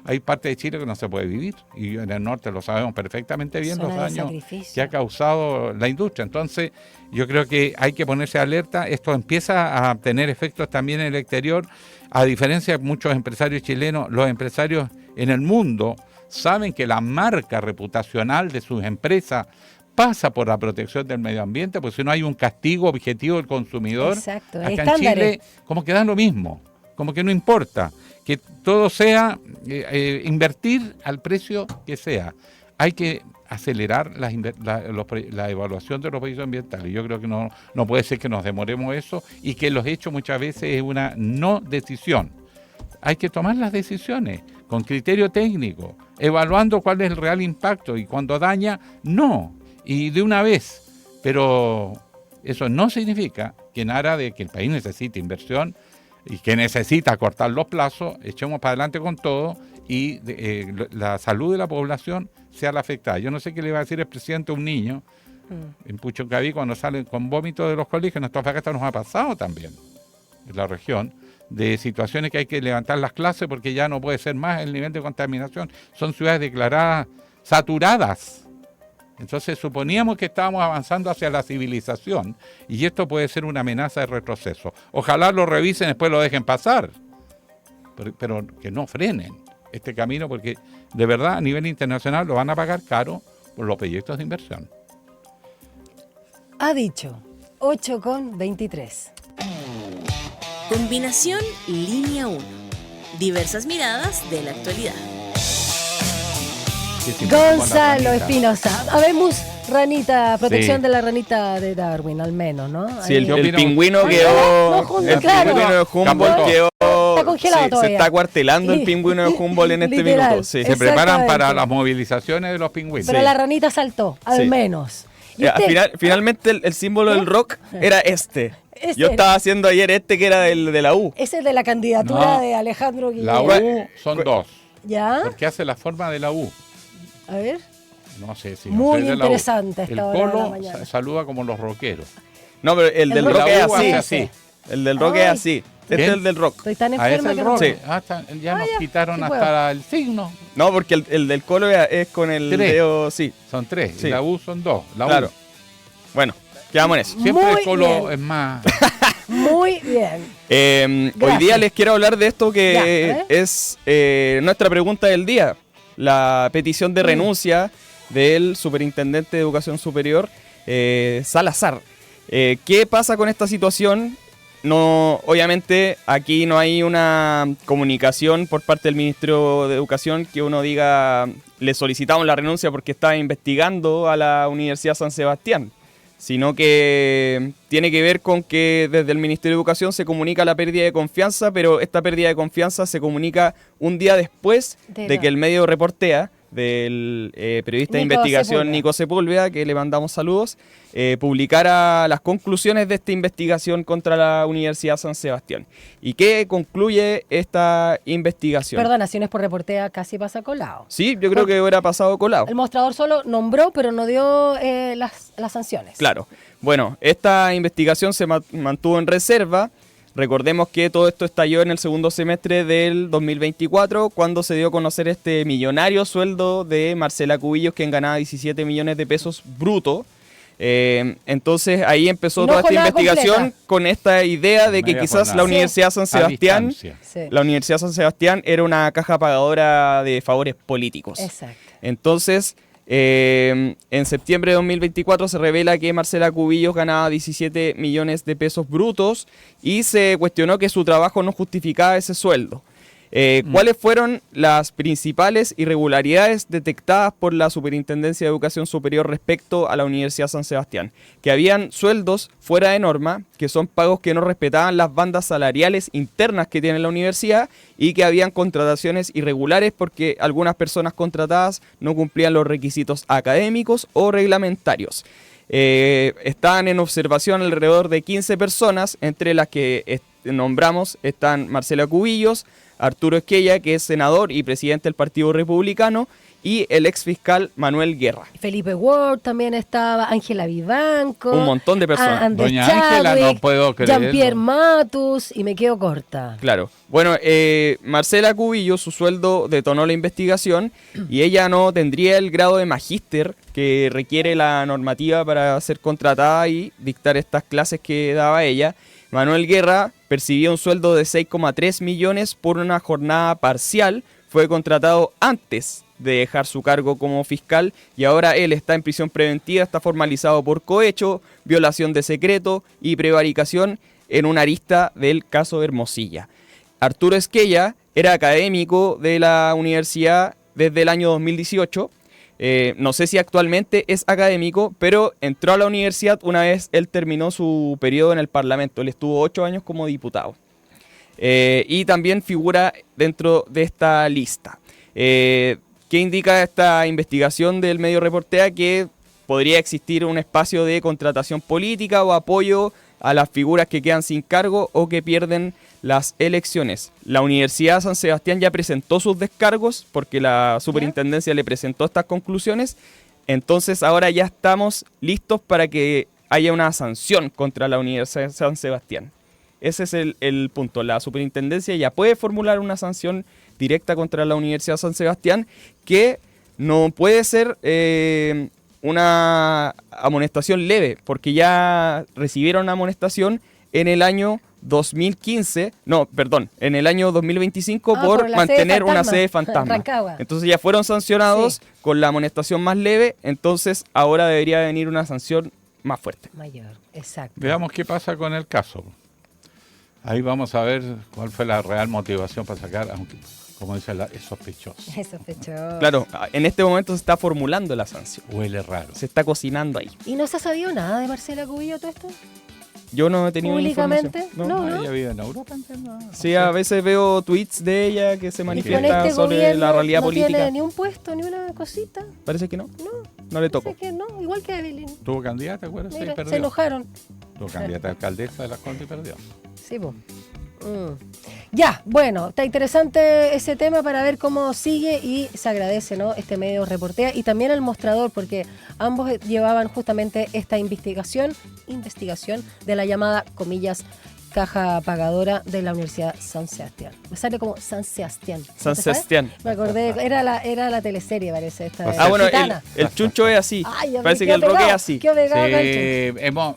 Hay parte de Chile que no se puede vivir, y en el norte lo sabemos perfectamente bien, los daños que ha causado la industria. Entonces, yo creo que hay que ponerse alerta. Esto empieza a tener efectos también en el exterior. A diferencia de muchos empresarios chilenos, los empresarios en el mundo saben que la marca reputacional de sus empresas pasa por la protección del medio ambiente, porque si no hay un castigo objetivo del consumidor. Exacto, acá en Chile como que da lo mismo, como que no importa, que todo sea invertir al precio que sea. Hay que acelerar la evaluación de los proyectos ambientales. Yo creo que no puede ser que nos demoremos eso, y que los hechos muchas veces es una no decisión. Hay que tomar las decisiones con criterio técnico, evaluando cuál es el real impacto, y cuando daña, no, y de una vez. Pero eso no significa que en aras de que el país necesite inversión y que necesita cortar los plazos, echemos para adelante con todo y la salud de la población sea la afectada. Yo no sé qué le va a decir el presidente a un niño en Puchuncaví cuando salen con vómitos de los colegios. En Antofagasta nos ha pasado también, en la región, de situaciones que hay que levantar las clases porque ya no puede ser más el nivel de contaminación. Son ciudades declaradas saturadas. Entonces suponíamos que estábamos avanzando hacia la civilización, y esto puede ser una amenaza de retroceso. Ojalá lo revisen, después lo dejen pasar, pero que no frenen este camino, porque de verdad a nivel internacional lo van a pagar caro por los proyectos de inversión. Ha dicho 8:23. Combinación Línea 1. Diversas miradas de la actualidad. Gonzalo Espinosa. Habemos ranita, protección de la ranita de Darwin, al menos, ¿no? Sí, el pingüino quedó. El pingüino de Humboldt quedó está congelado todavía. Se está cuartelando el pingüino de Humboldt en este Literal, minuto. Sí. Se preparan para las movilizaciones de los pingüinos. Pero la ranita saltó, al menos. Finalmente el símbolo del rock era este. Yo estaba haciendo ayer que era de la U. Ese es de la candidatura de Alejandro Guillermo. La U son dos. ¿Ya? Porque hace la forma de la U. A ver. No sé si muy no sé interesante esta hora de la mañana. mañana. Saluda como los rockeros. No, pero el del rock es así. así. El del rock es así. Este es el del rock. Estoy tan enferma que no sí. Ya nos quitaron hasta el signo. No, porque el del colo es con el dedo, sí. Son 3. Sí. Y la U son 2. Claro. Bueno, quedamos en eso. Siempre el colo es más... Muy bien. Hoy día les quiero hablar de esto que es nuestra pregunta del día. La petición de renuncia del superintendente de Educación Superior, Salazar. ¿Qué pasa con esta situación? No, obviamente aquí no hay una comunicación por parte del Ministerio de Educación que uno diga le solicitamos la renuncia porque estaba investigando a la Universidad San Sebastián, sino que tiene que ver con que desde el Ministerio de Educación se comunica la pérdida de confianza, pero esta pérdida de confianza se comunica un día después de que el medio reportea del periodista de investigación Nico Sepúlveda, que le mandamos saludos, publicara las conclusiones de esta investigación contra la Universidad San Sebastián. ¿Y qué concluye esta investigación? Perdona, si no es por reportea, casi pasa colado. Sí, yo creo que hubiera pasado colado. El mostrador solo nombró, pero no dio las sanciones. Claro. Bueno, esta investigación se mantuvo en reserva. Recordemos que todo esto estalló en el segundo semestre del 2024, cuando se dio a conocer este millonario sueldo de Marcela Cubillos, quien ganaba 17 millones de pesos bruto. Entonces ahí empezó toda esta investigación con esta idea de que quizás la Universidad San Sebastián, la Universidad San Sebastián era una caja pagadora de favores políticos. Exacto. Entonces, en septiembre de 2024 se revela que Marcela Cubillos ganaba 17 millones de pesos brutos y se cuestionó que su trabajo no justificaba ese sueldo. ¿Cuáles fueron las principales irregularidades detectadas por la Superintendencia de Educación Superior respecto a la Universidad San Sebastián? Que habían sueldos fuera de norma, que son pagos que no respetaban las bandas salariales internas que tiene la universidad, y que habían contrataciones irregulares porque algunas personas contratadas no cumplían los requisitos académicos o reglamentarios. Estaban en observación alrededor de 15 personas, entre las que nombramos están Marcela Cubillos, Arturo Esquella, que es senador y presidente del Partido Republicano, y el ex fiscal Manuel Guerra. Felipe Ward también estaba, Ángela Vivanco. Un montón de personas. Doña Ángela, no puedo creerlo. Jean-Pierre Matus, y me quedo corta. Claro. Bueno, Marcela Cubillos, su sueldo detonó la investigación y ella no tendría el grado de magíster que requiere la normativa para ser contratada y dictar estas clases que daba ella. Manuel Guerra percibía un sueldo de 6,3 millones por una jornada parcial. Fue contratado antes de dejar su cargo como fiscal y ahora él está en prisión preventiva, está formalizado por cohecho, violación de secreto y prevaricación en una arista del caso Hermosilla. Arturo Esquella era académico de la universidad desde el año 2018. No sé si actualmente es académico, pero entró a la universidad una vez él terminó su periodo en el Parlamento. Él estuvo 8 años como diputado. Y también figura dentro de esta lista. ¿Qué indica esta investigación del medio Reportea? Que podría existir un espacio de contratación política o apoyo a las figuras que quedan sin cargo o que pierden las elecciones. La Universidad San Sebastián ya presentó sus descargos porque la superintendencia le presentó estas conclusiones. Entonces ahora ya estamos listos para que haya una sanción contra la Universidad San Sebastián. Ese es el punto. La superintendencia ya puede formular una sanción directa contra la Universidad San Sebastián, que no puede ser una amonestación leve, porque ya recibieron amonestación en el año 2025 por mantener una sede fantasma. Entonces ya fueron sancionados con la amonestación más leve, entonces ahora debería venir una sanción más fuerte. Mayor, exacto. Veamos qué pasa con el caso. Ahí vamos a ver cuál fue la real motivación para sacar, aunque, como dice, es sospechoso. Es sospechoso. Claro, en este momento se está formulando la sanción. Huele raro. Se está cocinando ahí. ¿Y no se ha sabido nada de Marcela Cubillos todo esto? Yo no he tenido públicamente. información. No. Ella vive en Europa, entiendo. Sí, a veces veo tweets de ella que se manifiesta sobre la realidad no política. No tiene ni un puesto, ni una cosita. Parece que no. No le tocó. Parece que no, igual que Evelyn. Tuvo candidata, ¿acuerdas? Mira, Y perdió. se enojaron. Tuvo candidata a alcaldesa de Las Condes y perdió. Sí, pues. Ya, bueno, está interesante ese tema para ver cómo sigue y se agradece, ¿no? Este medio reportea y también el mostrador, porque ambos llevaban justamente esta investigación de la llamada, comillas, caja pagadora de la Universidad San Sebastián. Me sale como San Sebastián. San Sebastián. Me acordé, era la teleserie, parece. Esta bueno, el chuncho es así. Ay, parece que el rock es así. Hemos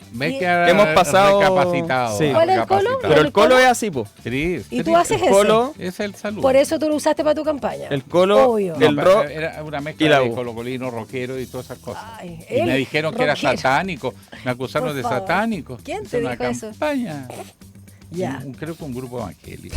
pasado recapacitado. Sí. ¿Cuál es el colo? Pero el colo es así, po. ¿Y tú haces el colo, es el saludo. Por eso tú lo usaste para tu campaña. El colo, obvio. el rock era una y mezcla la de U. colocolino, rockero y todas esas cosas. Ay, y me dijeron que era rockero. satánico. Me acusaron Por de favor. satánico. ¿Quién Es te una dijo eso? campaña. Ya. Creo que un grupo evangélico.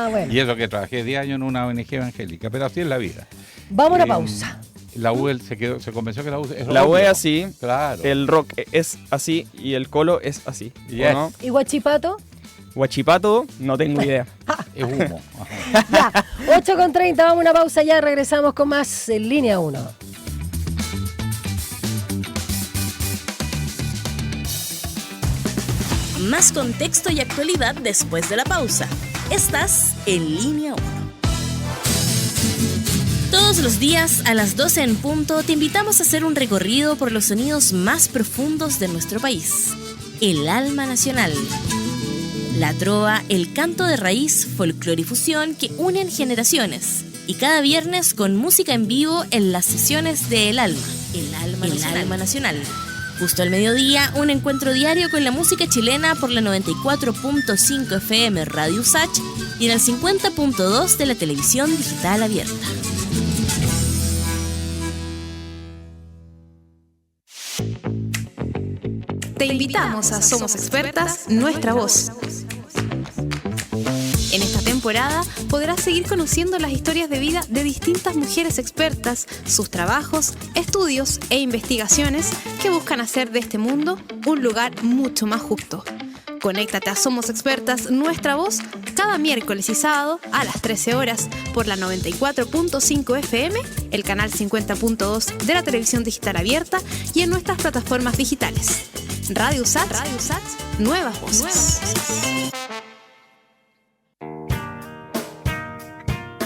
Bueno. Y eso que trabajé 10 años en una ONG evangélica, pero así es la vida. Vamos a una pausa. La U se convenció que la U es la U es así, claro. El rock es así y el colo es así. Yes. ¿No? ¿Y Guachipato? Guachipato, no tengo idea. Es humo. Ya, 8:30, vamos a una pausa ya, regresamos con más en Línea 1. Más contexto y actualidad después de la pausa. Estás en Línea 1. Todos los días a las 12 en punto te invitamos a hacer un recorrido por los sonidos más profundos de nuestro país. El alma nacional. La trova, el canto de raíz, folclore y fusión que unen generaciones. Y cada viernes con música en vivo en las sesiones de El Alma. El Alma Nacional. Justo al mediodía, un encuentro diario con la música chilena por la 94.5 FM Radio Usach y en el 50.2 de la televisión digital abierta. Te invitamos a Somos Expertas, Nuestra Voz. En esta temporada podrás seguir conociendo las historias de vida de distintas mujeres expertas, sus trabajos, estudios e investigaciones que buscan hacer de este mundo un lugar mucho más justo. Conéctate a Somos Expertas, Nuestra Voz, cada miércoles y sábado a las 13 horas por la 94.5 FM, el canal 50.2 de la televisión digital abierta y en nuestras plataformas digitales. Radio Usach, Nuevas Voces.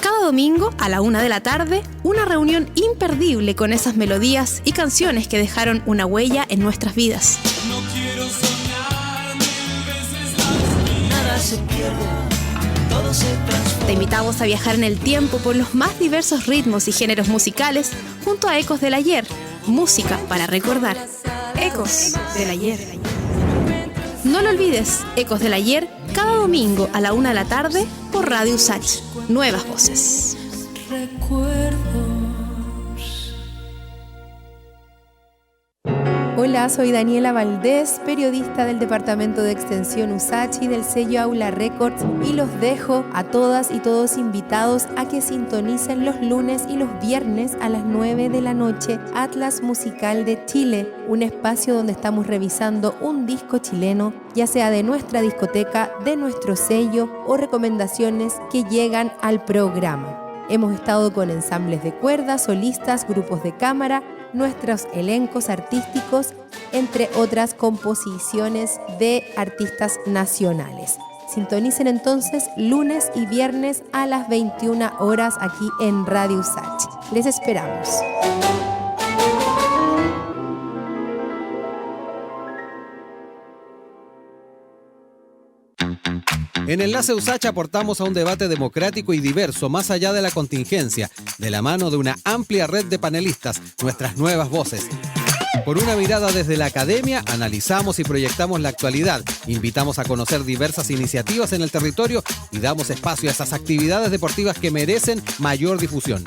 Cada domingo a la 1 de la tarde, una reunión imperdible con esas melodías y canciones que dejaron una huella en nuestras vidas. No quiero soñar 1000 veces más. Nada se pierde, todo se transforma. Te invitamos a viajar en el tiempo por los más diversos ritmos y géneros musicales junto a Ecos del Ayer, música para recordar. Ecos del Ayer. No lo olvides, Ecos del Ayer, cada domingo a la 1 de la tarde por Radio Usach. Nuevas Voces. Hola, soy Daniela Valdés, periodista del Departamento de Extensión Usach y del sello Aula Records, y los dejo a todas y todos invitados a que sintonicen los lunes y los viernes a las 9 de la noche Atlas Musical de Chile, un espacio donde estamos revisando un disco chileno, ya sea de nuestra discoteca, de nuestro sello o recomendaciones que llegan al programa. Hemos estado con ensambles de cuerdas, solistas, grupos de cámara, nuestros elencos artísticos, entre otras composiciones de artistas nacionales. Sintonicen entonces lunes y viernes a las 21 horas aquí en Radio Usach. Les esperamos. En Enlace Usach aportamos a un debate democrático y diverso más allá de la contingencia, de la mano de una amplia red de panelistas, nuestras nuevas voces. Con una mirada desde la academia, analizamos y proyectamos la actualidad, invitamos a conocer diversas iniciativas en el territorio y damos espacio a esas actividades deportivas que merecen mayor difusión.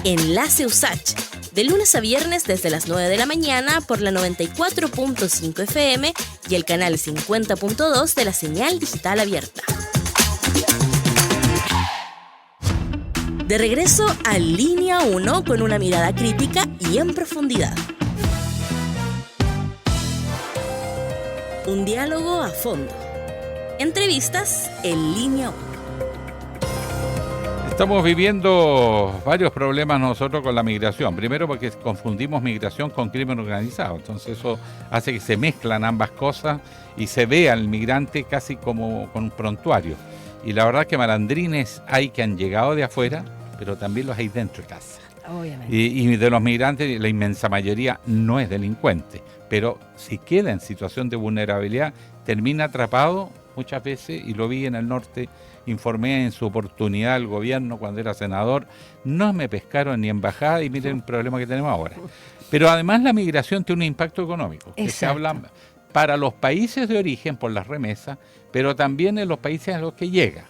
Enlace Usach, de lunes a viernes desde las 9 de la mañana por la 94.5 FM y el canal 50.2 de la señal digital abierta. De regreso a Línea 1 con una mirada crítica y en profundidad. Un diálogo a fondo. Entrevistas en línea 1. Estamos viviendo varios problemas nosotros con la migración. Primero porque confundimos migración con crimen organizado. Entonces eso hace que se mezclan ambas cosas y se vea al migrante casi como con un prontuario. Y la verdad que malandrines hay que han llegado de afuera, pero también los hay dentro de casa. Obviamente. Y de los migrantes, la inmensa mayoría no es delincuente, pero si queda en situación de vulnerabilidad, termina atrapado muchas veces, y lo vi en el norte, informé en su oportunidad al gobierno cuando era senador, no me pescaron ni embajada, y miren el problema que tenemos ahora. Pero además la migración tiene un impacto económico, que se habla para los países de origen por las remesas, pero también en los países a los que llega,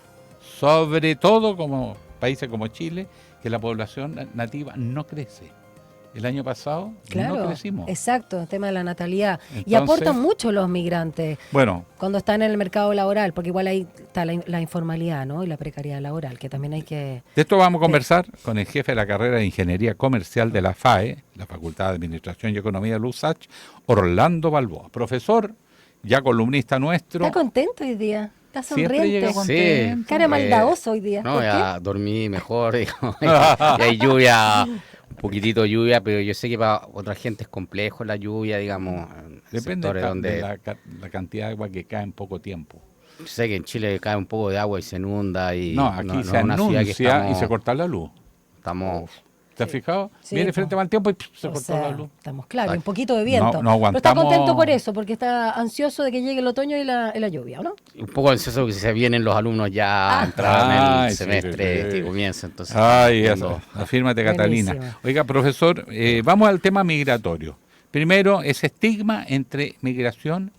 sobre todo como países como Chile, que la población nativa no crece. El año pasado no crecimos. Exacto, el tema de la natalidad. Entonces, y aportan mucho los migrantes cuando están en el mercado laboral, porque igual ahí está la informalidad, ¿no? Y la precariedad laboral, que también hay que... De esto vamos a conversar con el jefe de la carrera de Ingeniería Comercial de la FAE, la Facultad de Administración y Economía de la USACH, Orlando Balboa. Profesor, ya columnista nuestro. ¿Está contento hoy día? Está sonriente. Sí. Cara maldadoso hoy día. No, ya dormí mejor, digo. Y hay lluvia, un poquitito de lluvia, pero yo sé que para otra gente es complejo la lluvia, digamos. Depende de la cantidad de agua que cae en poco tiempo. Yo sé que en Chile cae un poco de agua y se inunda. Y no, aquí se anuncia y se corta la luz. ¿Te has fijado? Sí, viene frente al tiempo y se cortó la luz. Estamos claros, un poquito de viento. No aguantamos. Pero está contento por eso, porque está ansioso de que llegue el otoño y la lluvia, ¿no? Un poco ansioso porque se vienen los alumnos ya a entrar en el semestre que comienza. Entonces, eso. Afírmate, Catalina. Buenísimo. Oiga, profesor, vamos al tema migratorio. Primero, ese estigma entre migración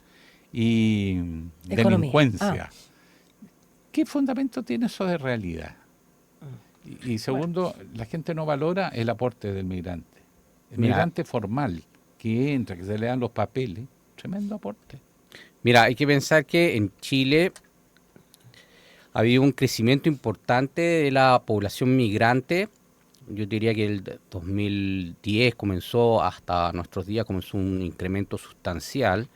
y delincuencia. ¿Qué fundamento tiene eso de realidad? Y segundo, la gente no valora el aporte del migrante. El migrante formal, que entra, que se le dan los papeles, tremendo aporte. Mira, hay que pensar que en Chile ha habido un crecimiento importante de la población migrante. Yo diría que el 2010 comenzó, hasta nuestros días comenzó un incremento sustancial.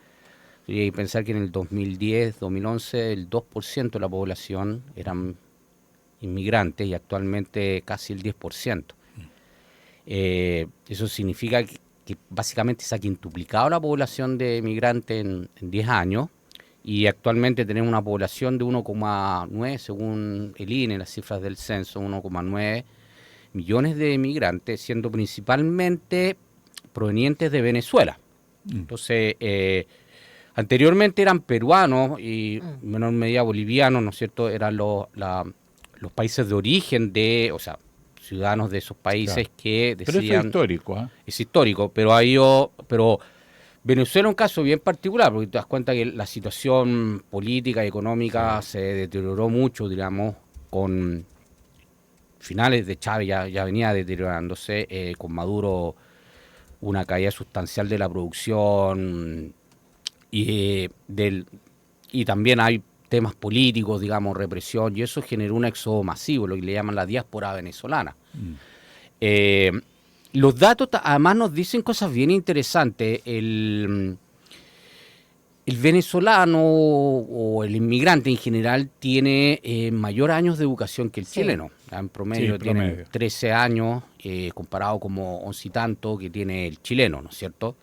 Y hay que pensar que en el 2010, 2011, el 2% de la población eran inmigrantes y actualmente casi el 10%. Eso significa que básicamente se ha quintuplicado la población de migrantes en 10 años y actualmente tenemos una población de 1,9, según el INE, las cifras del censo, 1,9 millones de migrantes, siendo principalmente provenientes de Venezuela. Entonces, anteriormente eran peruanos y en menor medida bolivianos, ¿no es cierto? Eran los países de origen o sea, ciudadanos de esos países que decían... Pero eso es histórico, ¿eh? Es histórico, pero Venezuela es un caso bien particular, porque te das cuenta que la situación política y económica se deterioró mucho, digamos, con finales de Chávez, ya venía deteriorándose, con Maduro una caída sustancial de la producción y también hay temas políticos, digamos, represión, y eso generó un éxodo masivo, lo que le llaman la diáspora venezolana. Los datos además nos dicen cosas bien interesantes. El venezolano o el inmigrante en general tiene mayor años de educación que el chileno. En promedio tiene 13 años, comparado como 11 y tanto que tiene el chileno, ¿no es cierto?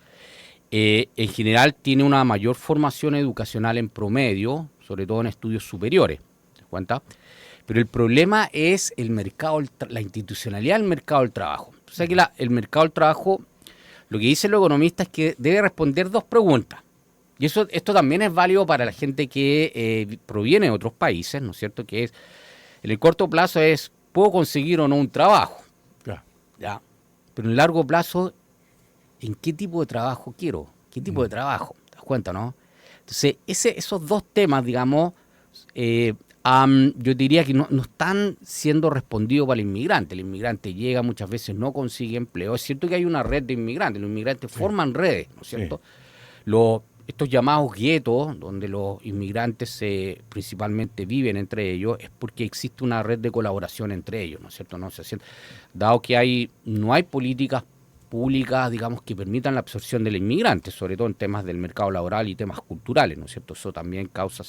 En general tiene una mayor formación educacional en promedio, sobre todo en estudios superiores, ¿te das cuenta? Pero el problema es el mercado, la institucionalidad del mercado del trabajo. O sea que el mercado del trabajo, lo que dicen los economistas es que debe responder dos preguntas. Y esto también es válido para la gente que proviene de otros países, ¿no es cierto? Que es, en el corto plazo es, ¿puedo conseguir o no un trabajo? ¿Ya? Pero en el largo plazo, ¿en qué tipo de trabajo quiero? ¿Qué tipo de trabajo? ¿Te das cuenta, no? Entonces, esos dos temas, digamos, yo diría que no están siendo respondidos para el inmigrante. El inmigrante llega, muchas veces no consigue empleo. Es cierto que hay una red de inmigrantes, los inmigrantes forman redes, ¿no es cierto? Estos llamados guetos, donde los inmigrantes principalmente viven entre ellos, es porque existe una red de colaboración entre ellos, ¿no es cierto? Dado que no hay políticas públicas, digamos, que permitan la absorción del inmigrante, sobre todo en temas del mercado laboral y temas culturales, ¿no es cierto? Eso también causa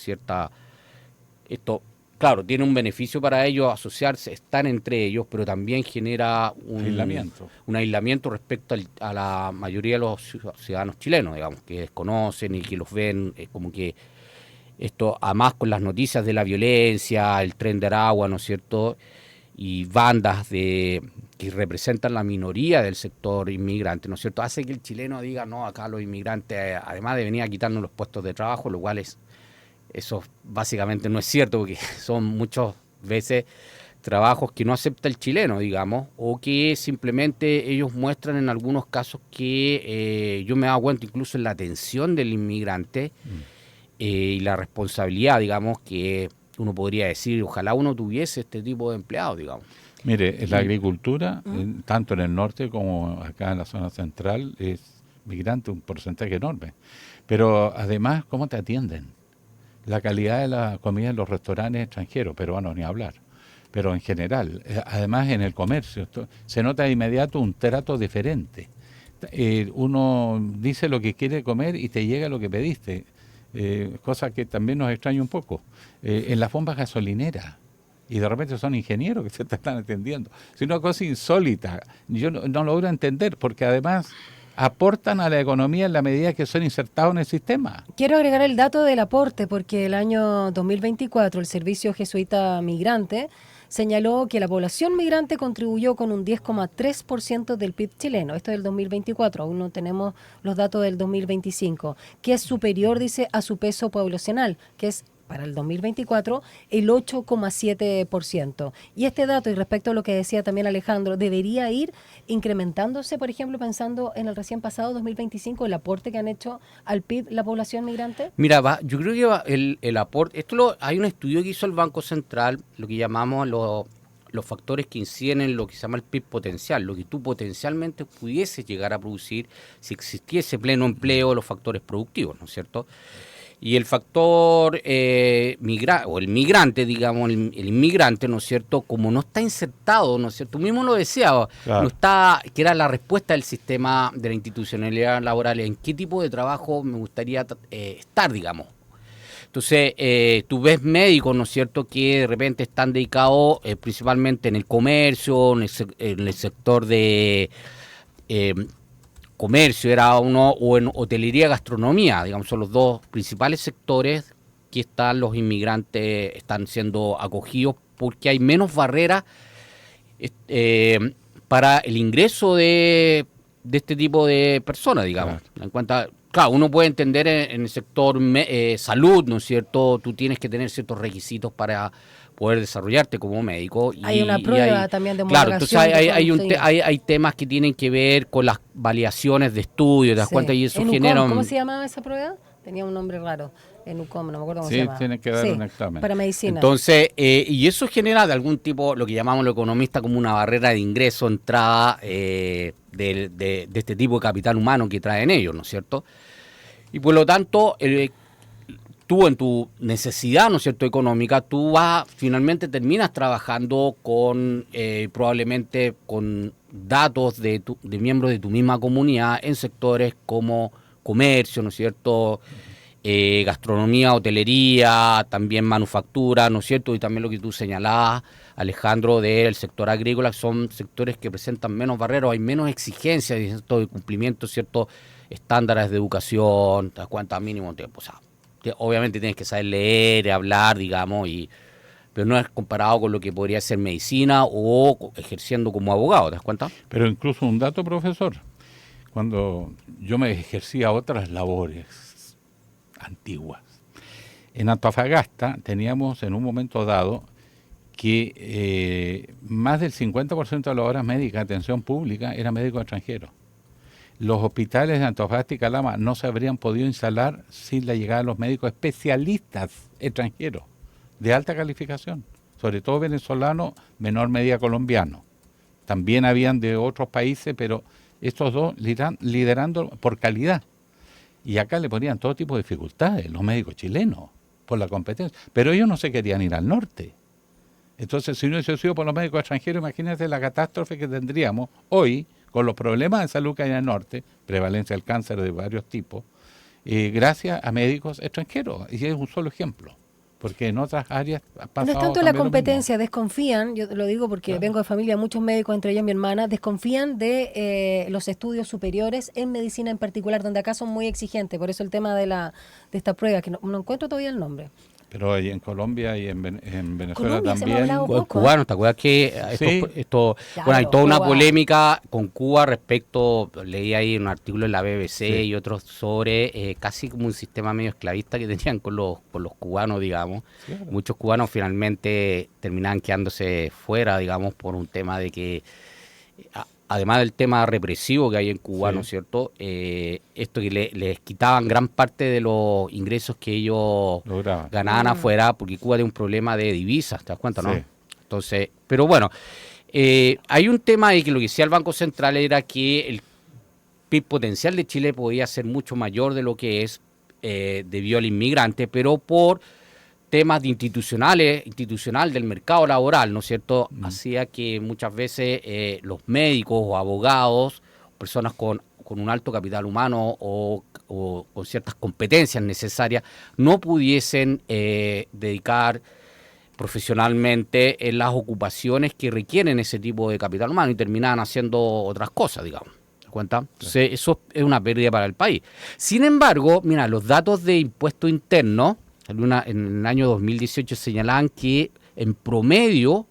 esto, claro, tiene un beneficio para ellos asociarse, están entre ellos, pero también genera un aislamiento respecto a la mayoría de los ciudadanos chilenos, digamos, que desconocen y que los ven como que esto, además con las noticias de la violencia, el Tren de Aragua, ¿no es cierto?, y bandas que representan la minoría del sector inmigrante, ¿no es cierto?, hace que el chileno diga, no, acá los inmigrantes, además de venir a quitarnos los puestos de trabajo, lo cual eso básicamente no es cierto, porque son muchas veces trabajos que no acepta el chileno, digamos, o que simplemente ellos muestran en algunos casos que yo me he dado cuenta incluso en la atención del inmigrante y la responsabilidad, digamos, que uno podría decir, ojalá uno tuviese este tipo de empleados, digamos. Mire, en la agricultura, tanto en el norte como acá en la zona central, es migrante un porcentaje enorme. Pero además, ¿cómo te atienden? La calidad de la comida en los restaurantes extranjeros, peruanos ni hablar. Pero en general, además en el comercio, se nota de inmediato un trato diferente. Uno dice lo que quiere comer y te llega lo que pediste. Cosa que también nos extraña un poco. En las bombas gasolineras, y de repente son ingenieros que se te están atendiendo. Es una cosa insólita. Yo no logro entender, porque además aportan a la economía en la medida que son insertados en el sistema. Quiero agregar el dato del aporte, porque el año 2024 el Servicio Jesuita Migrante señaló que la población migrante contribuyó con un 10,3% del PIB chileno. Esto es del 2024, aún no tenemos los datos del 2025, que es superior, dice, a su peso poblacional, que es para el 2024 el 8,7%. Y este dato, y respecto a lo que decía también Alejandro, debería ir incrementándose, por ejemplo, pensando en el recién pasado 2025, el aporte que han hecho al PIB la población migrante. Mira, yo creo que el aporte, hay un estudio que hizo el Banco Central, lo que llamamos los factores que inciden en lo que se llama el PIB potencial, lo que tú potencialmente pudieses llegar a producir si existiese pleno empleo, los factores productivos, ¿no es cierto? Y el factor el migrante, digamos, el inmigrante, ¿no es cierto?, como no está insertado, ¿no es cierto?, tú mismo lo decías, claro, no está, que era la respuesta del sistema de la institucionalidad laboral, en qué tipo de trabajo me gustaría estar, digamos. Entonces, tú ves médicos, ¿no es cierto?, que de repente están dedicados principalmente en el comercio, en el sector de comercio era uno, o en hotelería, gastronomía, digamos, son los dos principales sectores que los inmigrantes están siendo acogidos porque hay menos barreras para el ingreso de este tipo de personas, digamos. Claro. En cuanto claro, uno puede entender en el sector salud, ¿no es cierto? Tú tienes que tener ciertos requisitos para poder desarrollarte como médico. Hay una prueba también de homologación. Claro, entonces hay temas que tienen que ver con las validaciones de estudio, ¿te das cuenta? Y eso genera... ¿Cómo se llamaba esa prueba? Tenía un nombre raro. En UCOM, no me acuerdo cómo se llama. Sí, tiene que dar un examen. Para medicina. Entonces, y eso genera de algún tipo, lo que llamamos los economistas como una barrera de ingreso, entrada de este tipo de capital humano que traen ellos, ¿no es cierto? Y por lo tanto, tú en tu necesidad, ¿no es cierto?, económica, tú finalmente terminas trabajando con probablemente con datos de miembros de tu misma comunidad en sectores como comercio, ¿no es cierto?, gastronomía, hotelería, también manufactura, ¿no es cierto?, y también lo que tú señalabas, Alejandro, del sector agrícola, son sectores que presentan menos barreras, hay menos exigencias de cumplimiento, ciertos estándares de educación, ¿te das cuenta? Mínimo tiempo, o sea, obviamente tienes que saber leer, hablar, digamos, pero no es comparado con lo que podría ser medicina o ejerciendo como abogado, ¿te das cuenta? Pero incluso un dato, profesor, cuando yo me ejercía otras labores antiguas, en Antofagasta teníamos en un momento dado que más del 50% de las horas médicas de atención pública eran médicos extranjeros. Los hospitales de Antofagasta y Calama no se habrían podido instalar sin la llegada de los médicos especialistas extranjeros de alta calificación, sobre todo venezolanos, menor medida colombianos. También habían de otros países, pero estos dos liderando por calidad. Y acá le ponían todo tipo de dificultades, los médicos chilenos, por la competencia. Pero ellos no se querían ir al norte. Entonces, si no hubiese sido por los médicos extranjeros, imagínate la catástrofe que tendríamos hoy con los problemas de salud que hay en el norte, prevalencia del cáncer de varios tipos, gracias a médicos extranjeros. Y es un solo ejemplo, porque en otras áreas ha pasado. No es tanto la competencia, desconfían, yo lo digo porque vengo de familia, muchos médicos, entre ellos mi hermana, desconfían de los estudios superiores en medicina en particular, donde acá son muy exigentes, por eso el tema de esta prueba, que no encuentro todavía el nombre. Pero ahí en Colombia y en Venezuela Colombia también. Cubanos, ¿te acuerdas que esto Claro, bueno, hay toda una Cuba. polémica con Cuba respecto, leí ahí un artículo en la BBC Sí. y otros sobre casi como un sistema medio esclavista que tenían con los cubanos, digamos. Claro. Muchos cubanos finalmente terminaban quedándose fuera, digamos, por un tema de que además del tema represivo que hay en Cuba, Sí. ¿no es cierto? Esto que les quitaban gran parte de los ingresos que ellos Lograban. ganaban afuera, porque Cuba tiene un problema de divisas, ¿te das cuenta, no? Sí. Entonces, pero bueno, hay un tema ahí que lo que decía el Banco Central era que el PIB potencial de Chile podía ser mucho mayor de lo que es debido al inmigrante, pero por temas institucional del mercado laboral, ¿no es cierto? Hacía que muchas veces los médicos o abogados, personas con un alto capital humano o con ciertas competencias necesarias, no pudiesen dedicar profesionalmente en las ocupaciones que requieren ese tipo de capital humano y terminaban haciendo otras cosas, digamos. ¿Te das cuenta? Entonces, eso es una pérdida para el país. Sin embargo, mira, los datos de impuesto interno en el año 2018 señalaban que en promedio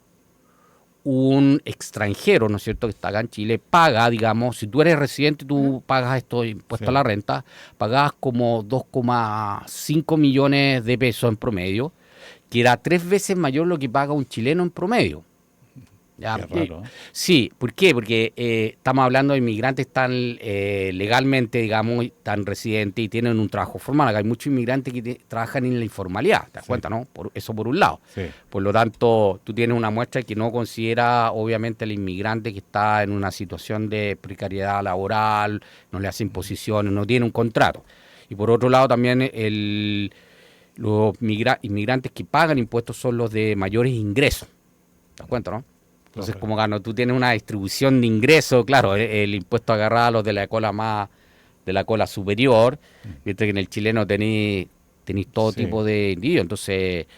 un extranjero, ¿no es cierto?, que está acá en Chile, paga, digamos, si tú eres residente, tú pagas estos impuestos a la renta, pagabas como 2,5 millones de pesos en promedio, que era 3 veces mayor lo que paga un chileno en promedio. Ya, Qué raro. Sí, ¿por qué? Porque estamos hablando de inmigrantes tan legalmente, digamos, tan residentes y tienen un trabajo formal. Acá hay muchos inmigrantes que trabajan en la informalidad, ¿te das cuenta, no? Eso por un lado. Sí. Por lo tanto, tú tienes una muestra que no considera, obviamente, al inmigrante que está en una situación de precariedad laboral, no le hace imposiciones, no tiene un contrato. Y por otro lado, también los inmigrantes que pagan impuestos son los de mayores ingresos. ¿Te das cuenta, no? Entonces, como cuando tú tienes una distribución de ingresos, claro, el impuesto agarrado a los de la cola superior, mientras que en el chileno tenéis todo tipo de individuos. Entonces,